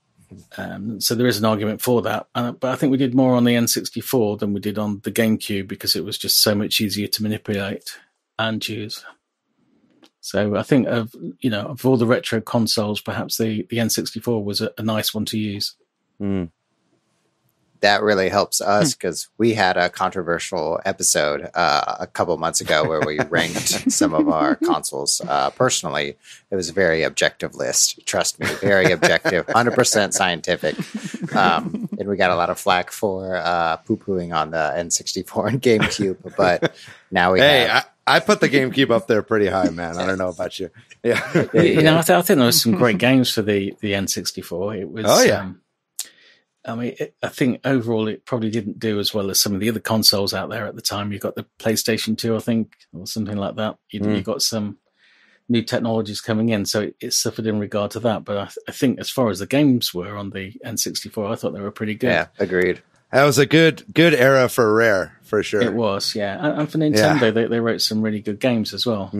So there is an argument for that. But I think we did more on the N64 than we did on the GameCube because it was just so much easier to manipulate and use. So I think of all the retro consoles, perhaps the N64 was a nice one to use. That really helps us because we had a controversial episode a couple months ago where we ranked some of our consoles. Personally, it was a very objective list. Trust me, very objective, 100% scientific. And we got a lot of flack for poo-pooing on the N64 and GameCube. But now I put the GameCube up there pretty high, man. I don't know about you. Yeah, I think there was some great games for the N64. It was. Oh yeah. I think overall it probably didn't do as well as some of the other consoles out there at the time. You got the PlayStation 2, I think, or something like that. You got some new technologies coming in, so it suffered in regard to that. But I think as far as the games were on the N64, I thought they were pretty good. Yeah, agreed. That was a good era for Rare, for sure. It was, yeah. And for Nintendo, they wrote some really good games as well.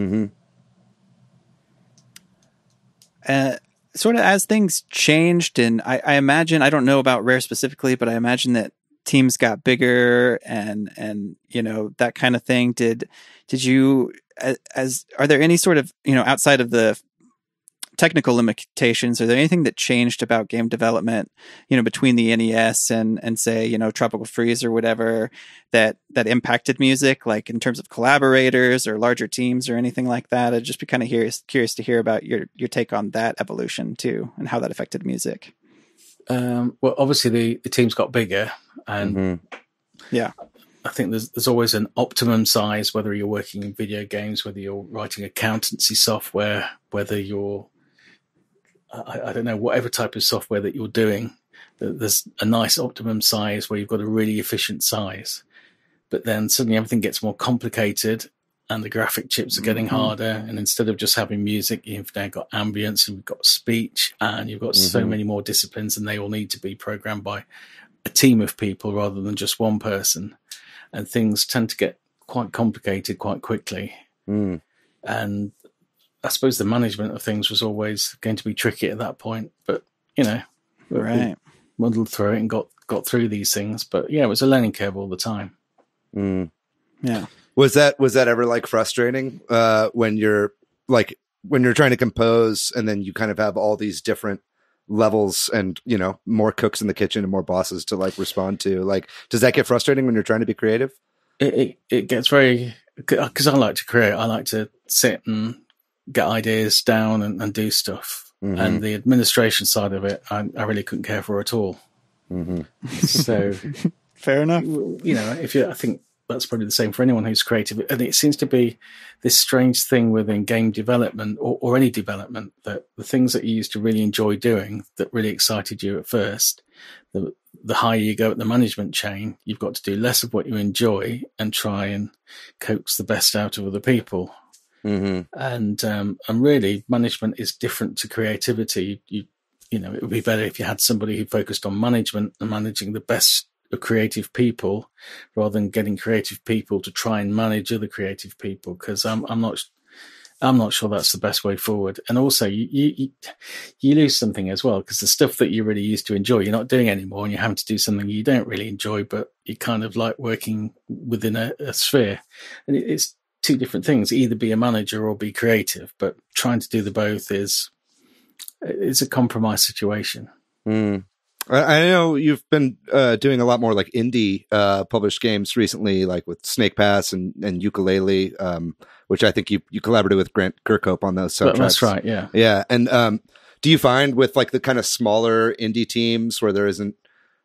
Sort of as things changed, and I imagine, I don't know about Rare specifically, but I imagine that teams got bigger and that kind of thing. Did you, are there any sort of, outside of the technical limitations, are there anything that changed about game development, between the NES and say, Tropical Freeze or whatever that impacted music, like in terms of collaborators or larger teams or anything like that? I'd just be kind of curious to hear about your take on that evolution too, and how that affected music. Well, obviously the teams got bigger, and yeah, I think there's always an optimum size, whether you're working in video games, whether you're writing accountancy software, whether you're I don't know, whatever type of software that you're doing, there's a nice optimum size where you've got a really efficient size. But then suddenly everything gets more complicated and the graphic chips are getting harder. And instead of just having music, you've now got ambience and you've got speech and you've got so many more disciplines, and they all need to be programmed by a team of people rather than just one person. And things tend to get quite complicated quite quickly. And I suppose the management of things was always going to be tricky at that point, but right, muddled through it and got through these things. But yeah, it was a learning curve all the time. Yeah. Was that ever like frustrating when you're trying to compose and then you kind of have all these different levels and more cooks in the kitchen and more bosses to like respond to? Like, does that get frustrating when you're trying to be creative? It gets very, because I like to create. I like to sit and get ideas down and do stuff. And the administration side of it, I really couldn't care for at all. So, fair enough. I think that's probably the same for anyone who's creative. And it seems to be this strange thing within game development or any development, that the things that you used to really enjoy doing that really excited you at first, the higher you go at the management chain, you've got to do less of what you enjoy and try and coax the best out of other people. And really, management is different to creativity. It would be better if you had somebody who focused on management and managing the best of creative people, rather than getting creative people to try and manage other creative people. Because I'm not sure that's the best way forward. And also, you lose something as well, because the stuff that you really used to enjoy, you're not doing anymore, and you're having to do something you don't really enjoy, but you kind of like working within a sphere. And it's two different things: either be a manager or be creative. But trying to do the both is a compromise situation. I know you've been doing a lot more like indie published games recently, like with Snake Pass and Yooka-Laylee, which I think you collaborated with Grant Kirkhope on those soundtracks. That's right, yeah. Yeah, and do you find with like the kind of smaller indie teams where there isn't,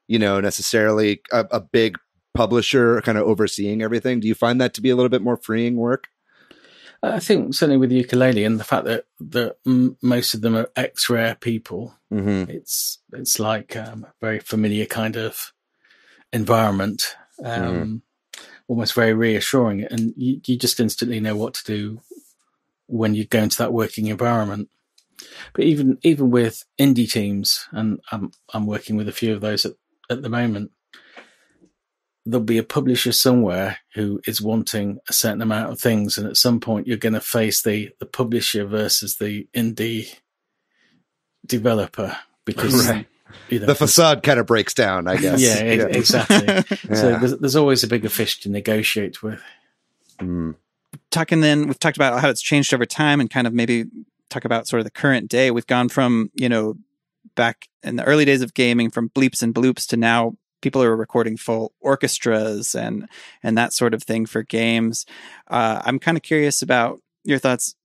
necessarily a big publisher kind of overseeing everything, do you find that to be a little bit more freeing work? I think certainly with Yooka-Laylee and the fact that most of them are ex-Rare people, it's like a very familiar kind of environment, almost very reassuring, and you just instantly know what to do when you go into that working environment. But even with indie teams, and I'm working with a few of those at the moment, there'll be a publisher somewhere who is wanting a certain amount of things, and at some point you're going to face the publisher versus the indie developer, because the facade kind of breaks down, I guess. Yeah, exactly. So there's always a bigger fish to negotiate with. We've talked about how it's changed over time, and kind of maybe talk about sort of the current day. We've gone from, back in the early days of gaming, from bleeps and bloops to now people are recording full orchestras and that sort of thing for games. I'm kind of curious about your thoughts,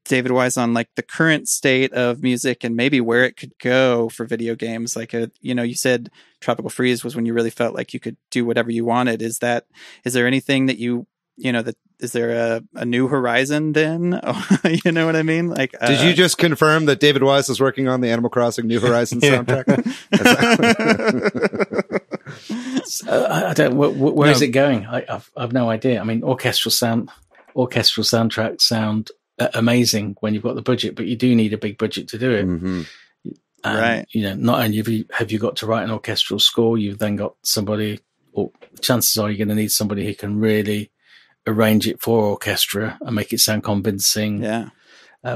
David Wise, on like the current state of music and maybe where it could go for video games. Like, you said Tropical Freeze was when you really felt like you could do whatever you wanted. Is there anything that is there a new horizon then? You know what I mean? Like, did you just confirm that David Wise is working on the Animal Crossing New Horizons soundtrack? I don't. Where is it going? I've no idea. I mean, orchestral soundtracks sound amazing when you've got the budget, but you do need a big budget to do it. Right. Not only have you got to write an orchestral score, you've then got somebody, or chances are you're going to need somebody who can really arrange it for orchestra and make it sound convincing. Yeah.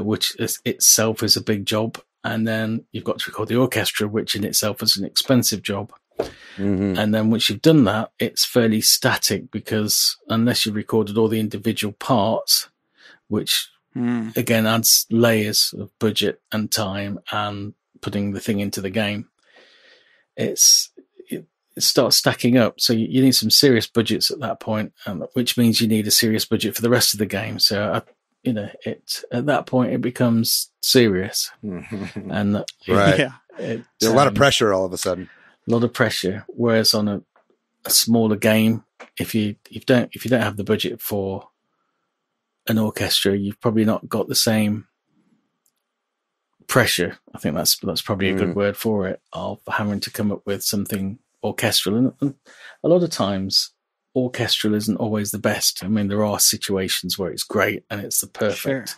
Which itself is a big job. And then you've got to record the orchestra, which in itself is an expensive job. And then once you've done that, it's fairly static, because unless you've recorded all the individual parts, which again adds layers of budget and time and putting the thing into the game, it starts stacking up. So you need some serious budgets at that point, which means you need a serious budget for the rest of the game. So at that point it becomes serious, and there's a lot of pressure all of a sudden. A lot of pressure. Whereas on a smaller game, if you don't have the budget for an orchestra, you've probably not got the same pressure. I think that's probably a good word for it, of having to come up with something orchestral. And a lot of times, orchestral isn't always the best. I mean, there are situations where it's great and it's the perfect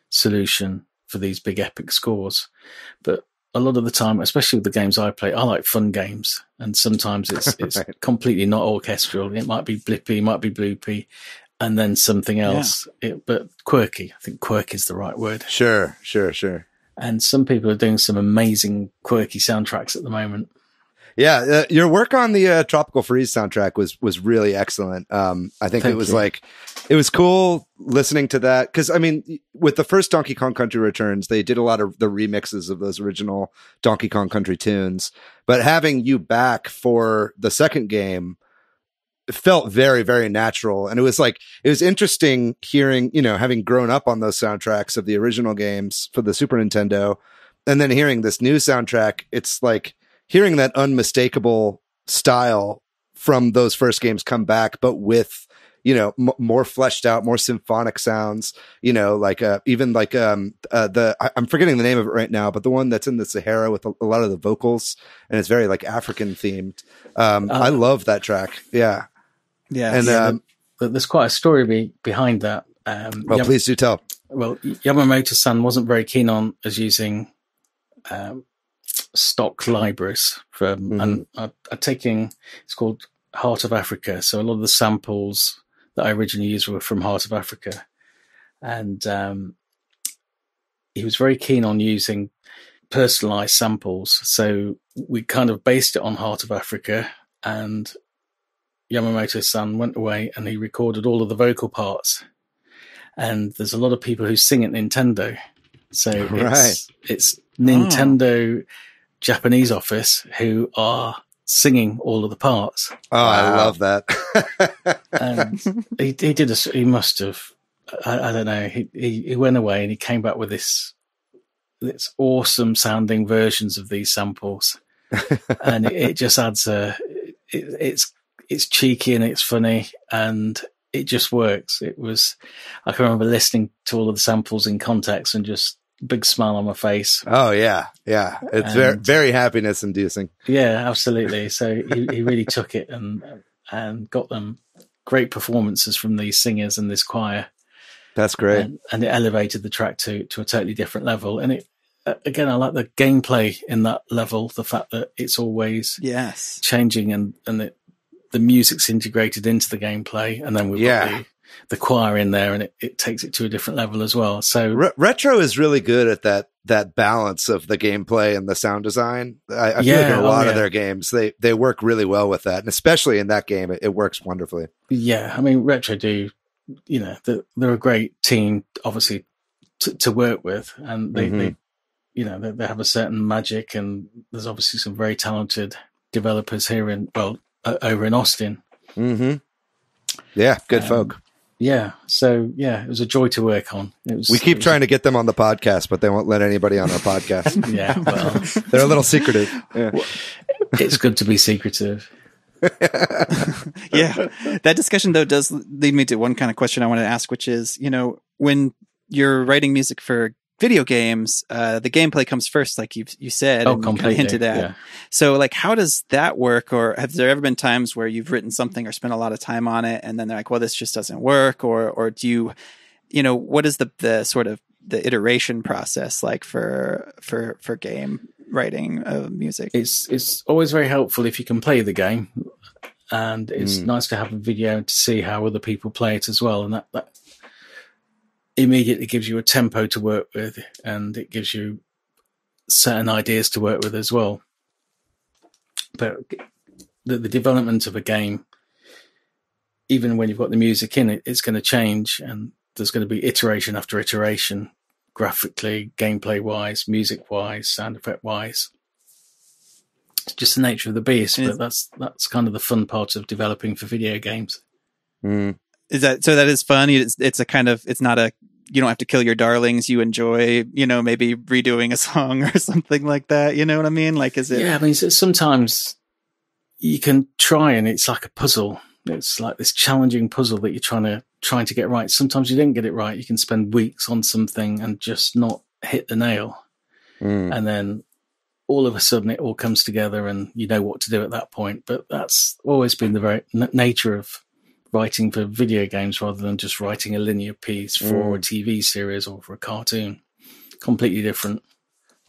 solution for these big epic scores, but a lot of the time, especially with the games I play, I like fun games, and sometimes it's completely not orchestral. It might be blippy, it might be bloopy, and then something else. But quirky. I think quirk is the right word. Sure. And some people are doing some amazing quirky soundtracks at the moment. Yeah, your work on the Tropical Freeze soundtrack was really excellent. I think it was cool listening to that, because I mean, with the first Donkey Kong Country Returns, they did a lot of the remixes of those original Donkey Kong Country tunes. But having you back for the second game, it felt very, very natural, and it was interesting hearing, having grown up on those soundtracks of the original games for the Super Nintendo, and then hearing this new soundtrack. It's like hearing that unmistakable style from those first games come back, but with, you know, more fleshed out, more symphonic sounds, you know, like even like I'm forgetting the name of it right now, but the one that's in the Sahara with a lot of the vocals, and it's very like African themed. I love that track. Yeah. And there's quite a story behind that. Please do tell. Well, Yamamoto-san wasn't very keen on us using stock libraries from, and taking, it's called Heart of Africa. So a lot of the samples that I originally used were from Heart of Africa. And he was very keen on using personalized samples. So we kind of based it on Heart of Africa, and Yamamoto-san went away and he recorded all of the vocal parts. And there's a lot of people who sing at Nintendo. So it's Nintendo Japanese office who are singing all of the parts. Oh, wow. I love that. And he must have, I don't know. He went away and he came back with this awesome sounding versions of these samples. And it just adds it's cheeky and it's funny and it just works. I can remember listening to all of the samples in context and just big smile on my face. Oh yeah. Yeah. It's very, very happiness inducing. Yeah, absolutely. So he really took it and got them great performances from these singers and this choir. That's great. And it elevated the track to a totally different level. And it, again, I like the gameplay in that level, the fact that it's always changing and the music's integrated into the gameplay, and then we've got the choir in there, and it takes it to a different level as well. So Retro is really good at that balance of the gameplay and the sound design. I feel like in a lot of their games, they work really well with that, and especially in that game, it works wonderfully. Yeah, I mean, Retro do, you know, they're a great team, obviously, to work with, and they you know, they have a certain magic, and there's obviously some very talented developers here over in Austin. Yeah, good folk. Yeah, so it was a joy to work on. We keep trying to get them on the podcast, but they won't let anybody on our podcast. Yeah, well, they're a little secretive. Yeah. It's good to be secretive. Yeah, that discussion though does lead me to one kind of question I want to ask, which is, you know, when you're writing music for video games, the gameplay comes first, like you said, and kind of hinted at. Yeah. So, like, how does that work? Or have there ever been times where you've written something or spent a lot of time on it, and then they're like, "Well, this just doesn't work," or do you know, what is the sort of the iteration process like for game writing of music? It's always very helpful if you can play the game, and it's nice to have a video to see how other people play it as well, and that immediately gives you a tempo to work with, and it gives you certain ideas to work with as well. But the development of a game, even when you've got the music in it, it's going to change, and there's going to be iteration after iteration, graphically, gameplay wise, music wise, sound effect wise. It's just the nature of the beast, but that's kind of the fun part of developing for video games. Is that so? That is fun. It's a kind of, it's not a, you don't have to kill your darlings. You enjoy, you know, maybe redoing a song or something like that. You know what I mean? Like, is it? Yeah, I mean, sometimes you can try, and it's like a puzzle. It's like this challenging puzzle that you're trying to get right. Sometimes you don't get it right. You can spend weeks on something and just not hit the nail, and then all of a sudden it all comes together, and you know what to do at that point. But that's always been the very nature of writing for video games, rather than just writing a linear piece for a TV series or for a cartoon. Completely different.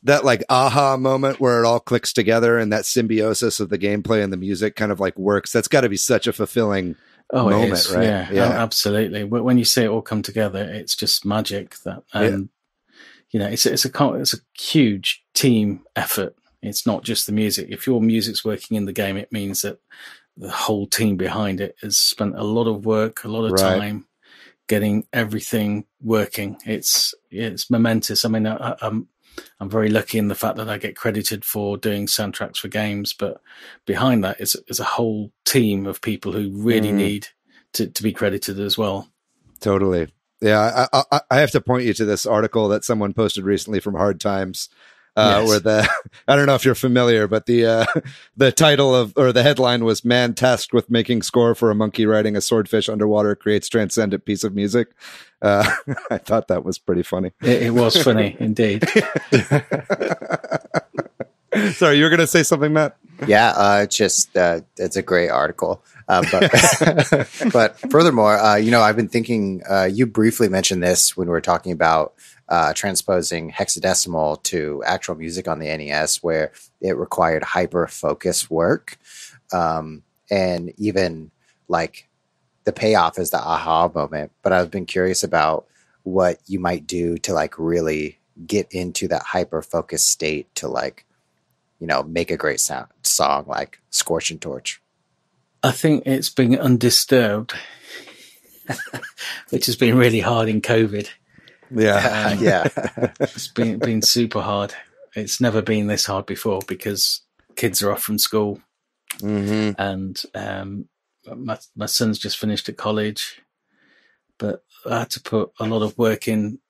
That like aha moment where it all clicks together, and that symbiosis of the gameplay and the music kind of like works. That's got to be such a fulfilling moment, right? Yeah, absolutely. When you see it all come together, it's just magic. You know, it's a huge team effort. It's not just the music. If your music's working in the game, it means that the whole team behind it has spent a lot of work, a lot of time getting everything working. It's momentous. I mean, I'm very lucky in the fact that I get credited for doing soundtracks for games, but behind that is a whole team of people who really need to be credited as well. Totally. Yeah. I have to point you to this article that someone posted recently from Hard Times, Yes. where I don't know if you're familiar, but the title or the headline was "Man tasked with making score for a monkey riding a swordfish underwater creates transcendent piece of music." I thought that was pretty funny. It was funny indeed. Sorry, you were going to say something, Matt? Yeah, it's a great article. But furthermore, I've been thinking, you briefly mentioned this when we were talking about transposing hexadecimal to actual music on the NES, where it required hyper focus work. And even like the payoff is the aha moment. But I've been curious about what you might do to like really get into that hyper focus state to like, make a great song like Scorching Torch. I think it's being undisturbed, which has been really hard in COVID. Yeah. Yeah. It's been super hard. It's never been this hard before because kids are off from school. Mm-hmm. And my son's just finished at college, but I had to put a lot of work in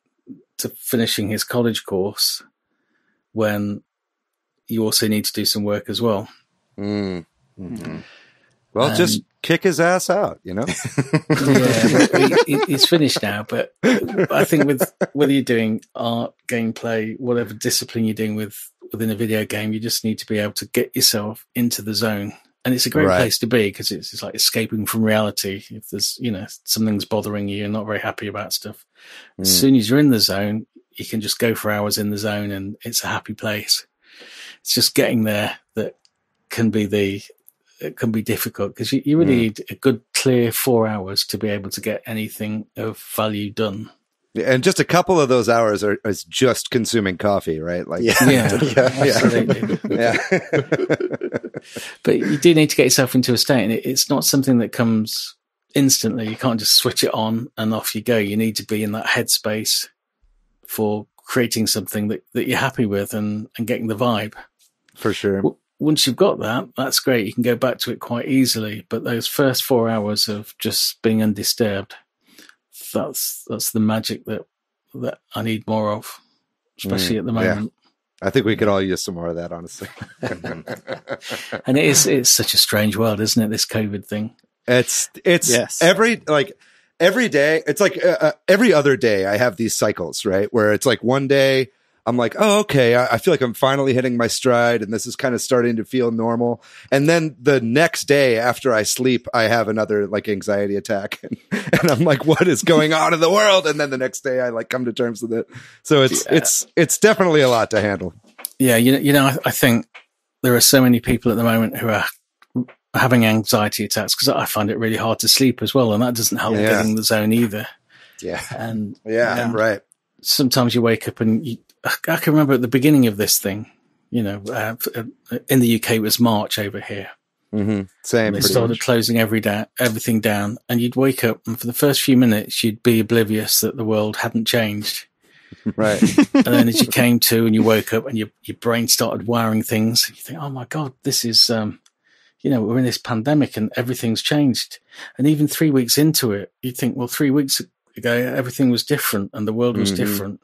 to finishing his college course when you also need to do some work as well. Mm-hmm. Well, just kick his ass out, Yeah, he's finished now, but I think with whether you're doing art, gameplay, whatever discipline you're doing within a video game, you just need to be able to get yourself into the zone. And it's a great place to be because it's like escaping from reality. If there's, something's bothering you, you're not very happy about stuff. As soon as you're in the zone, you can just go for hours in the zone and it's a happy place. It's just getting there that can be difficult because you really need a good, clear 4 hours to be able to get anything of value done. And just a couple of those hours is just consuming coffee, right? Like, Absolutely. Yeah. But you do need to get yourself into a state, and it's not something that comes instantly. You can't just switch it on and off you go. You need to be in that headspace for creating something that you're happy with and getting the vibe. For sure. Once you've got that, that's great. You can go back to it quite easily. But those first 4 hours of just being undisturbed, that's the magic that I need more of, especially at the moment. Yeah. I think we could all use some more of that, honestly. And it's such a strange world, isn't it? This COVID thing. It's yes. every day. It's like every other day I have these cycles, right? Where it's like one day I'm like, oh, okay, I feel like I'm finally hitting my stride and this is kind of starting to feel normal. And then the next day after I sleep, I have another like anxiety attack and I'm like, what is going on in the world? And then the next day I like come to terms with it. So it's definitely a lot to handle. Yeah. I think there are so many people at the moment who are having anxiety attacks because I find it really hard to sleep as well. And that doesn't help getting the zone either. Yeah. And right. Sometimes you wake up and I can remember at the beginning of this thing, in the UK it was March over here. Mm-hmm. Same. They started closing everything down, and you'd wake up, and for the first few minutes, you'd be oblivious that the world hadn't changed. Right. And then as you came to and you woke up and your brain started wiring things, you think, oh my God, this is, we're in this pandemic and everything's changed. And even 3 weeks into it, you think, well, 3 weeks ago, everything was different and the world was different.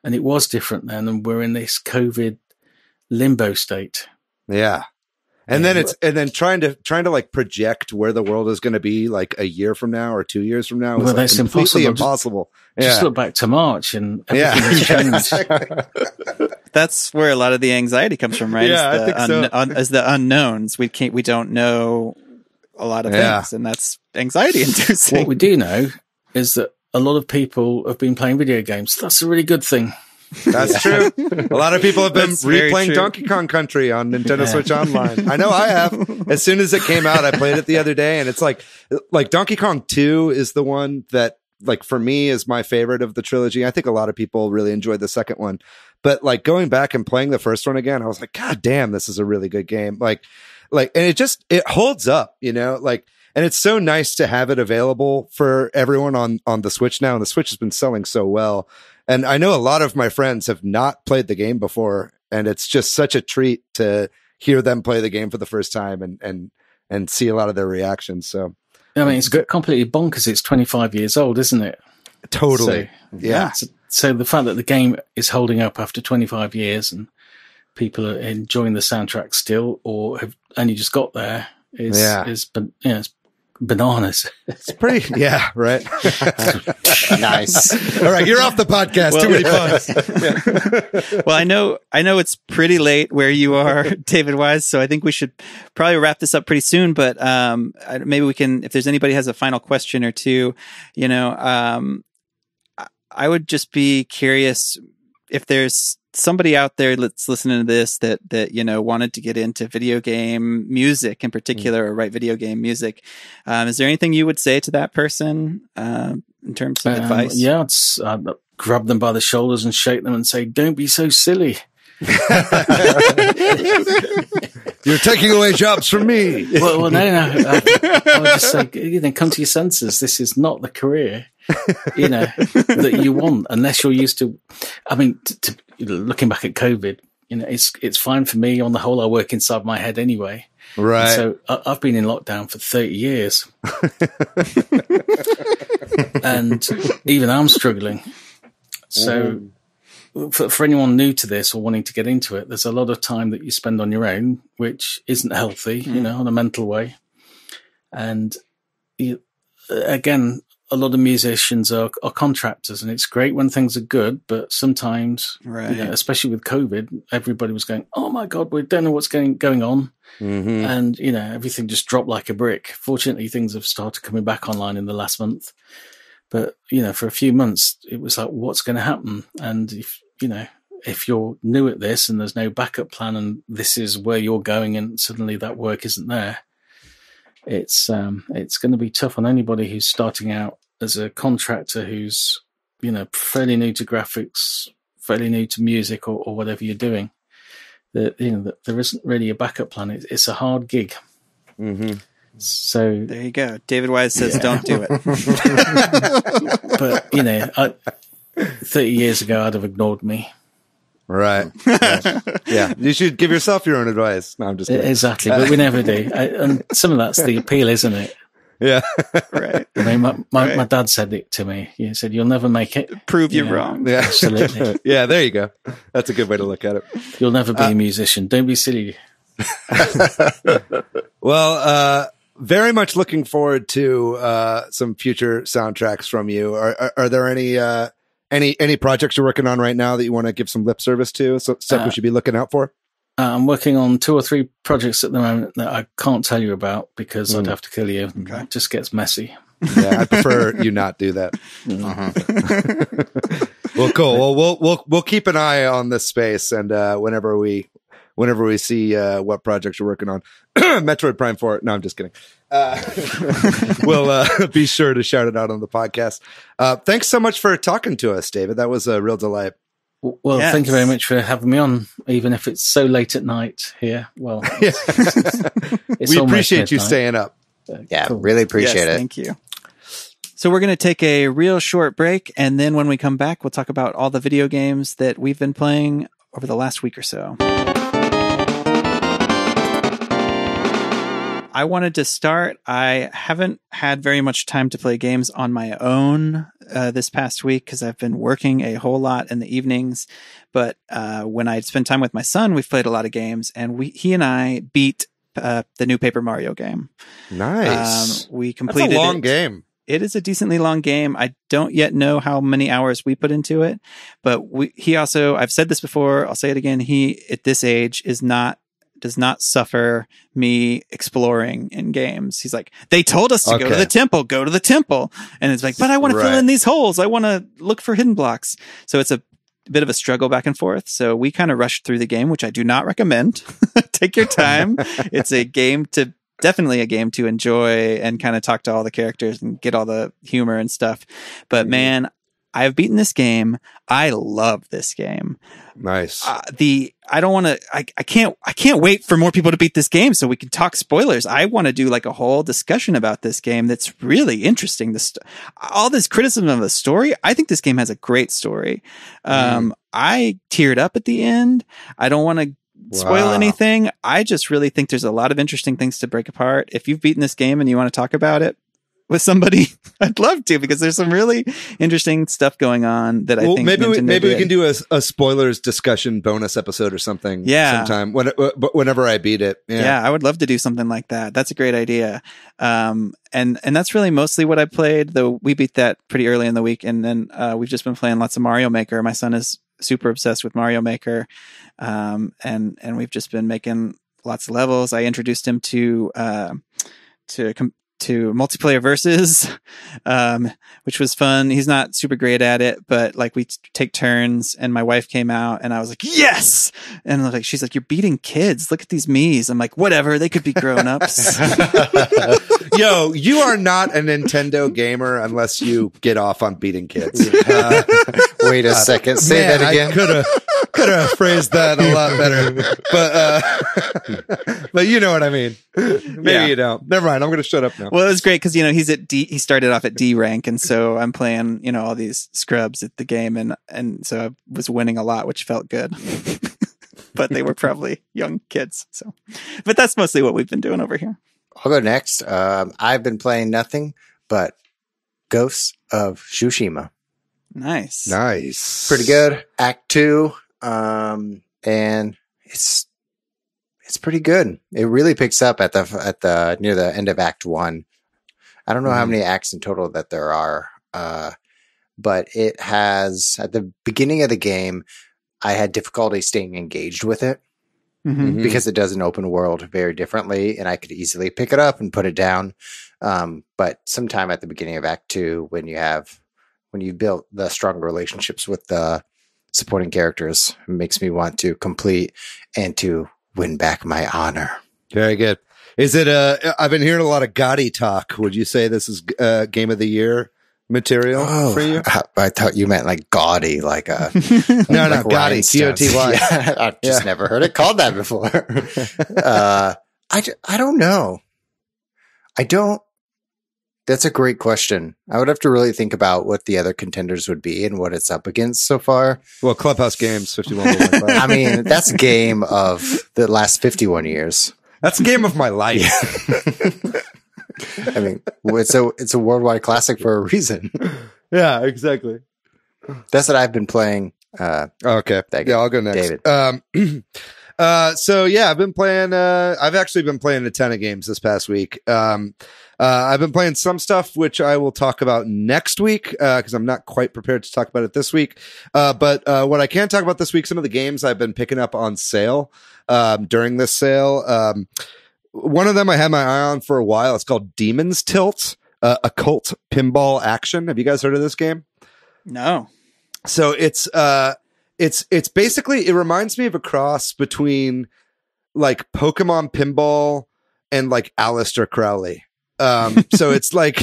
And it was different then, and we're in this COVID limbo state. Yeah. And then trying to like project where the world is going to be like a year from now or 2 years from now is that's completely impossible. Just look back to March and everything has changed. That's where a lot of the anxiety comes from, right? Yeah, I think so. As the unknowns, we don't know a lot of things, and that's anxiety inducing. What we do know is that a lot of people have been playing video games. That's a really good thing. That's true. A lot of people have been replaying Donkey Kong Country on Nintendo Switch Online. I know I have. As soon as it came out, I played it the other day, and it's like Donkey Kong 2 is the one that, like, for me is my favorite of the trilogy. I think a lot of people really enjoyed the second one, but like going back and playing the first one again, I was like, God damn, this is a really good game. Like, and it holds up, and it's so nice to have it available for everyone on the Switch now. And the Switch has been selling so well. And I know a lot of my friends have not played the game before, and it's just such a treat to hear them play the game for the first time and see a lot of their reactions. So, I mean, it's completely bonkers. It's 25 years old, isn't it? Totally. So the fact that the game is holding up after 25 years and people are enjoying the soundtrack still, or have only just got there, is it's bananas. It's pretty, right. Nice. All right, you're off the podcast. Too many puns. Well, I know it's pretty late where you are, David Wise, so I think we should probably wrap this up pretty soon, but maybe we can, if there's anybody has a final question or two, I would just be curious if there's somebody out there that's listening to this that wanted to get into video game music in particular, or write video game music. Is there anything you would say to that person in terms of advice? Yeah, I'd grab them by the shoulders and shake them and say, "Don't be so silly. You're taking away jobs from me." Well, no. I would just say, come to your senses. This is not the career, that you want, unless you're used to. I mean, looking back at COVID, it's fine for me. On the whole, I work inside my head anyway. Right. And so I've been in lockdown for 30 years, and even I'm struggling. So. For anyone new to this or wanting to get into it, there's a lot of time that you spend on your own, which isn't healthy, on a mental way. And again, a lot of musicians are contractors, and it's great when things are good, but sometimes, especially with COVID, everybody was going, "Oh my God, we don't know what's going on." Mm-hmm. And, everything just dropped like a brick. Fortunately, things have started coming back online in the last month. But, for a few months, it was like, what's going to happen? And if you're new at this and there's no backup plan and this is where you're going and suddenly that work isn't there, it's going to be tough on anybody who's starting out as a contractor who's, fairly new to graphics, fairly new to music or whatever you're doing. That there isn't really a backup plan. It's a hard gig. Mm-hmm. So there you go. David Wise says, "Don't do it." But 30 years ago, I'd have ignored me. Right. Yeah. You should give yourself your own advice. No, I'm just kidding. Exactly, but we never do. And some of that's the appeal, isn't it? Yeah. Right. My dad said it to me. He said, "You'll never make it. Prove you wrong." Yeah. Absolutely. Yeah. There you go. That's a good way to look at it. You'll never be a musician. Don't be silly. Well, very much looking forward to some future soundtracks from you. Are there any projects you're working on right now that you want to give some lip service to? So stuff we should be looking out for? I'm working on 2 or 3 projects at the moment that I can't tell you about because I'd have to kill you. Okay. It just gets messy. Yeah, I prefer you not do that. Well, cool. Well, we'll keep an eye on this space, and whenever we see what projects you're working on, Metroid Prime 4. No, I'm just kidding. We'll be sure to shout it out on the podcast. Thanks so much for talking to us, David. That was a real delight. Well, yes. Thank you very much for having me on, even if it's so late at night here. Well, we appreciate you staying up. Yeah, cool. Really appreciate it. Thank you. So we're going to take a real short break, and then when we come back, we'll talk about all the video games that we've been playing over the last week or so. I wanted to start. I haven't had very much time to play games on my own this past week because I've been working a whole lot in the evenings. But when I spend time with my son, we've played a lot of games, and he and I beat the new Paper Mario game. Nice. We completed. That's a long game. It is a decently long game. I don't yet know how many hours we put into it, but he also, I've said this before, I'll say it again. He, at this age, does not suffer me exploring in games. He's like, they told us to go to the temple, go to the temple. And it's like, but I want to fill in these holes. I want to look for hidden blocks. So it's a bit of a struggle back and forth. So we kind of rushed through the game, which I do not recommend. Take your time. It's definitely a game to enjoy and kind of talk to all the characters and get all the humor and stuff. But man, I've beaten this game. I love this game. Nice. I can't wait for more people to beat this game so we can talk spoilers. I want to do like a whole discussion about this game that's really interesting. All this criticism of the story, I think this game has a great story. I teared up at the end. I don't want to spoil anything. I just really think there's a lot of interesting things to break apart. If you've beaten this game and you want to talk about it, with somebody, I'd love to, because there's some really interesting stuff going on that I think maybe Nintendo we can do a spoilers discussion bonus episode or something. Yeah. Sometime whenever I beat it. Yeah, I would love to do something like that. That's a great idea. And that's really mostly what I played, though we beat that pretty early in the week. And then we've just been playing lots of Mario Maker. My son is super obsessed with Mario Maker. And we've just been making lots of levels. I introduced him to multiplayer versus, which was fun. He's not super great at it, but like we take turns, and my wife came out and I was like, yes. And like, she's like, you're beating kids. Look at these Miis. I'm like, whatever. They could be grown-ups. Yo, you are not a Nintendo gamer unless you get off on beating kids. Wait a second. Say that again. I could have phrased that a lot better, but you know what I mean. Maybe you don't. Never mind. I'm going to shut up now. Well, it was great because, he's at D. He started off at D rank, and so I'm playing, all these scrubs at the game, and so I was winning a lot, which felt good. But they were probably young kids. So, but that's mostly what we've been doing over here. I'll go next. I've been playing nothing but Ghosts of Tsushima. Nice. Pretty good. Act 2. And it's pretty good. It really picks up at the near the end of Act 1. I don't know how many acts in total that there are. But it has, at the beginning of the game, I had difficulty staying engaged with it. Because it does an open world very differently, and I could easily pick it up and put it down. But sometime at the beginning of Act 2, when you built the strong relationships with the supporting characters, it makes me want to complete and to win back my honor. Very good. Is it I've been hearing a lot of Gotti talk. Would you say this is Game of the Year material for you? I thought you meant like gaudy, like a no, like Gotti, G-O-T-Y. Yeah, I've just never heard it called that before. I don't know. That's a great question. I would have to really think about what the other contenders would be and what it's up against so far. Well, Clubhouse Games 51. I mean, that's a game of the last 51 years. That's a game of my life. I mean, it's a worldwide classic for a reason. Yeah, exactly. That's what I've been playing. Okay. Yeah, I'll go next. David. So yeah, I've been playing, I've actually been playing a ton of games this past week. I've been playing some stuff, which I will talk about next week, cause I'm not quite prepared to talk about it this week. But what I can talk about this week, some of the games I've been picking up on sale, during this sale. One of them I had my eye on for a while. It's called Demon's Tilt, Occult Pinball Action. Have you guys heard of this game? No. So it's basically, it reminds me of a cross between like Pokemon Pinball and like Aleister Crowley. So it's like,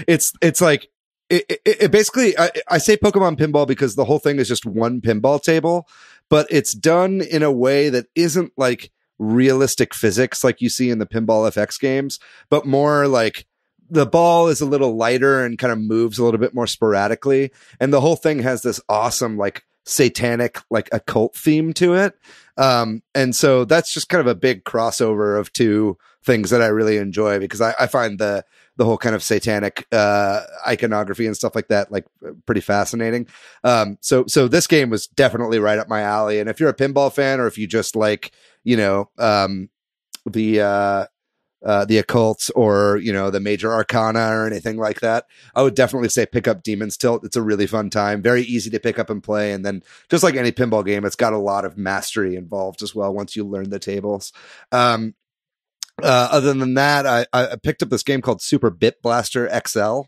it's like, it basically, I say Pokemon Pinball because the whole thing is just one pinball table, but it's done in a way that isn't like realistic physics like you see in the Pinball FX games, but more like the ball is a little lighter and kind of moves a little bit more sporadically. And the whole thing has this awesome, like satanic, like occult theme to it. And so that's just kind of a big crossover of two things that I really enjoy, because I find the whole kind of satanic, iconography and stuff like that, like pretty fascinating. So this game was definitely right up my alley. And if you're a pinball fan, or if you just like, the occults, or the major arcana or anything like that, I would definitely say pick up Demon's Tilt. It's a really fun time, very easy to pick up and play, and then just like any pinball game, it's got a lot of mastery involved as well once you learn the tables. Other than that, I picked up this game called Super Bit Blaster XL,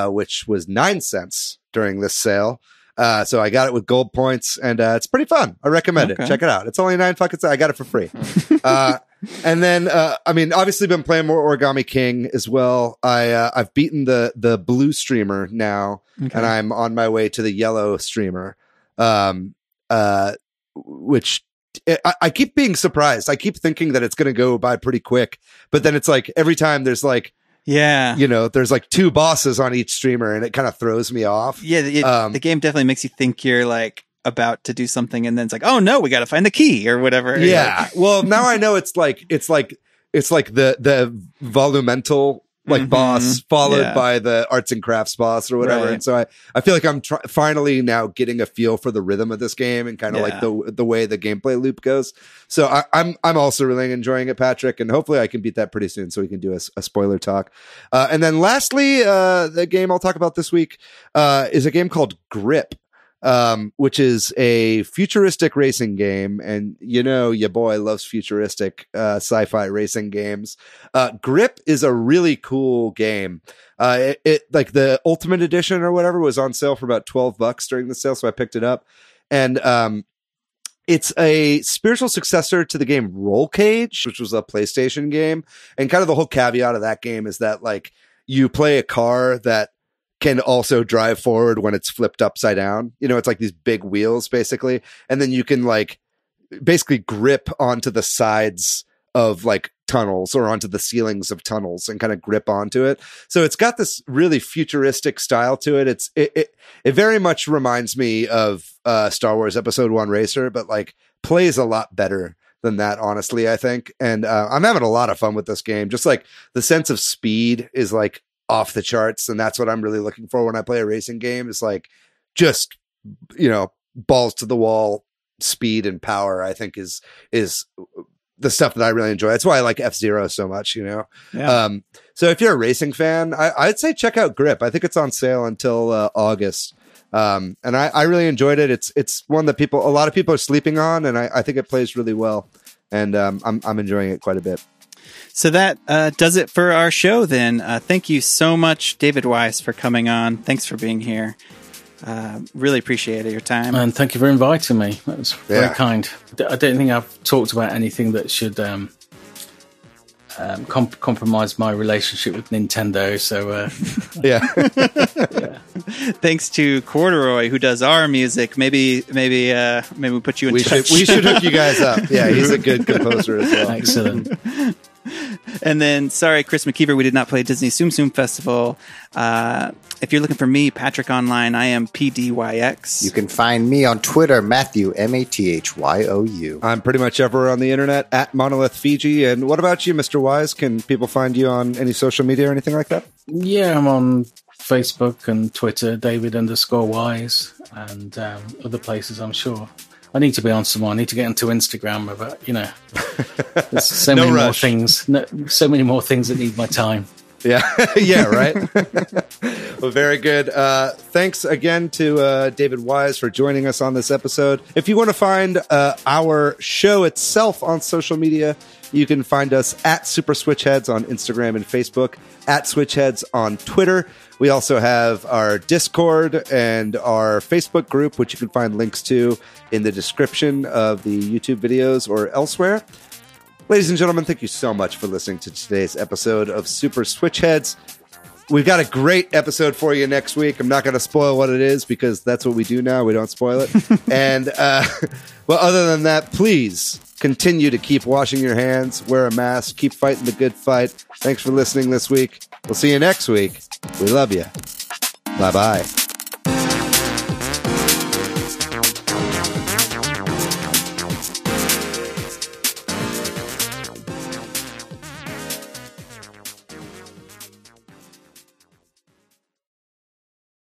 which was 9 cents during this sale. So I got it with gold points, and it's pretty fun. I recommend it. Check it out. It's only 9 fucking cents. I got it for free. And then, obviously been playing more Origami King as well. I've beaten the blue streamer now, and I'm on my way to the yellow streamer. Which I keep being surprised. I keep thinking that it's going to go by pretty quick, but then it's like every time there's like, there's like 2 bosses on each streamer, and it kind of throws me off. Yeah. The game definitely makes you think you're like about to do something, and then it's like, oh no, we got to find the key or whatever. Yeah. Well, now I know it's like the volumental like boss, followed Yeah. by the arts and crafts boss or whatever. Right. And so I feel like I'm finally now getting a feel for the rhythm of this game and kind of like the way the gameplay loop goes. So I'm also really enjoying it, Patrick, and hopefully I can beat that pretty soon so we can do a spoiler talk. And then lastly, the game I'll talk about this week is a game called Grip. Which is a futuristic racing game. And your boy loves futuristic sci-fi racing games. Grip is a really cool game. It like the Ultimate Edition or whatever was on sale for about $12 during the sale, so I picked it up. And it's a spiritual successor to the game Roll Cage, which was a PlayStation game. And kind of the whole caveat of that game is that like you play a car that can also drive forward when it's flipped upside down. It's like these big wheels basically. And then you can like basically grip onto the sides of like tunnels or onto the ceilings of tunnels and kind of grip onto it. So it's got this really futuristic style to it. It very much reminds me of Star Wars Episode 1 Racer, but like plays a lot better than that, honestly, I think. And I'm having a lot of fun with this game. Just like the sense of speed is like off the charts, and that's what I'm really looking for when I play a racing game. Is like just balls to the wall speed and power. I think is the stuff that I really enjoy. That's why I like F-Zero so much. Yeah. So if you're a racing fan, I'd say check out Grip. I think it's on sale until August. And I really enjoyed it. It's one that a lot of people are sleeping on, and I think it plays really well. And I'm enjoying it quite a bit. So that does it for our show then. Thank you so much, David Wise, for coming on. Thanks for being here. Really appreciate your time. And thank you for inviting me. That was very kind. I don't think I've talked about anything that should compromise my relationship with Nintendo. So yeah. Thanks to Corduroy, who does our music. Maybe we put you in touch. We should hook you guys up. Yeah, he's a good composer as well. Excellent. And then, sorry, Chris McKeever, we did not play Disney Tsum Tsum Festival. If you're looking for me, Patrick Online, I am PDYX. You can find me on Twitter, Matthew, MATHYOU. I'm pretty much everywhere on the internet at Monolith Fiji. And what about you, Mr. Wise? Can people find you on any social media or anything like that? Yeah, I'm on Facebook and Twitter, David_Wise, and other places, I'm sure. I need to be on some more. I need to get into Instagram, but there's so many more things. So many more things that need my time. Yeah, yeah, right. Well, very good. Thanks again to David Wise for joining us on this episode. If you want to find our show itself on social media, you can find us at Super Switch Headz on Instagram and Facebook, at Switch Headz on Twitter. We also have our Discord and our Facebook group, which you can find links to in the description of the YouTube videos or elsewhere. Ladies and gentlemen, thank you so much for listening to today's episode of Super Switch Headz. We've got a great episode for you next week. I'm not going to spoil what it is because that's what we do now. We don't spoil it. And, well, other than that, please continue to keep washing your hands, wear a mask, keep fighting the good fight. Thanks for listening this week. We'll see you next week. We love you. Bye-bye.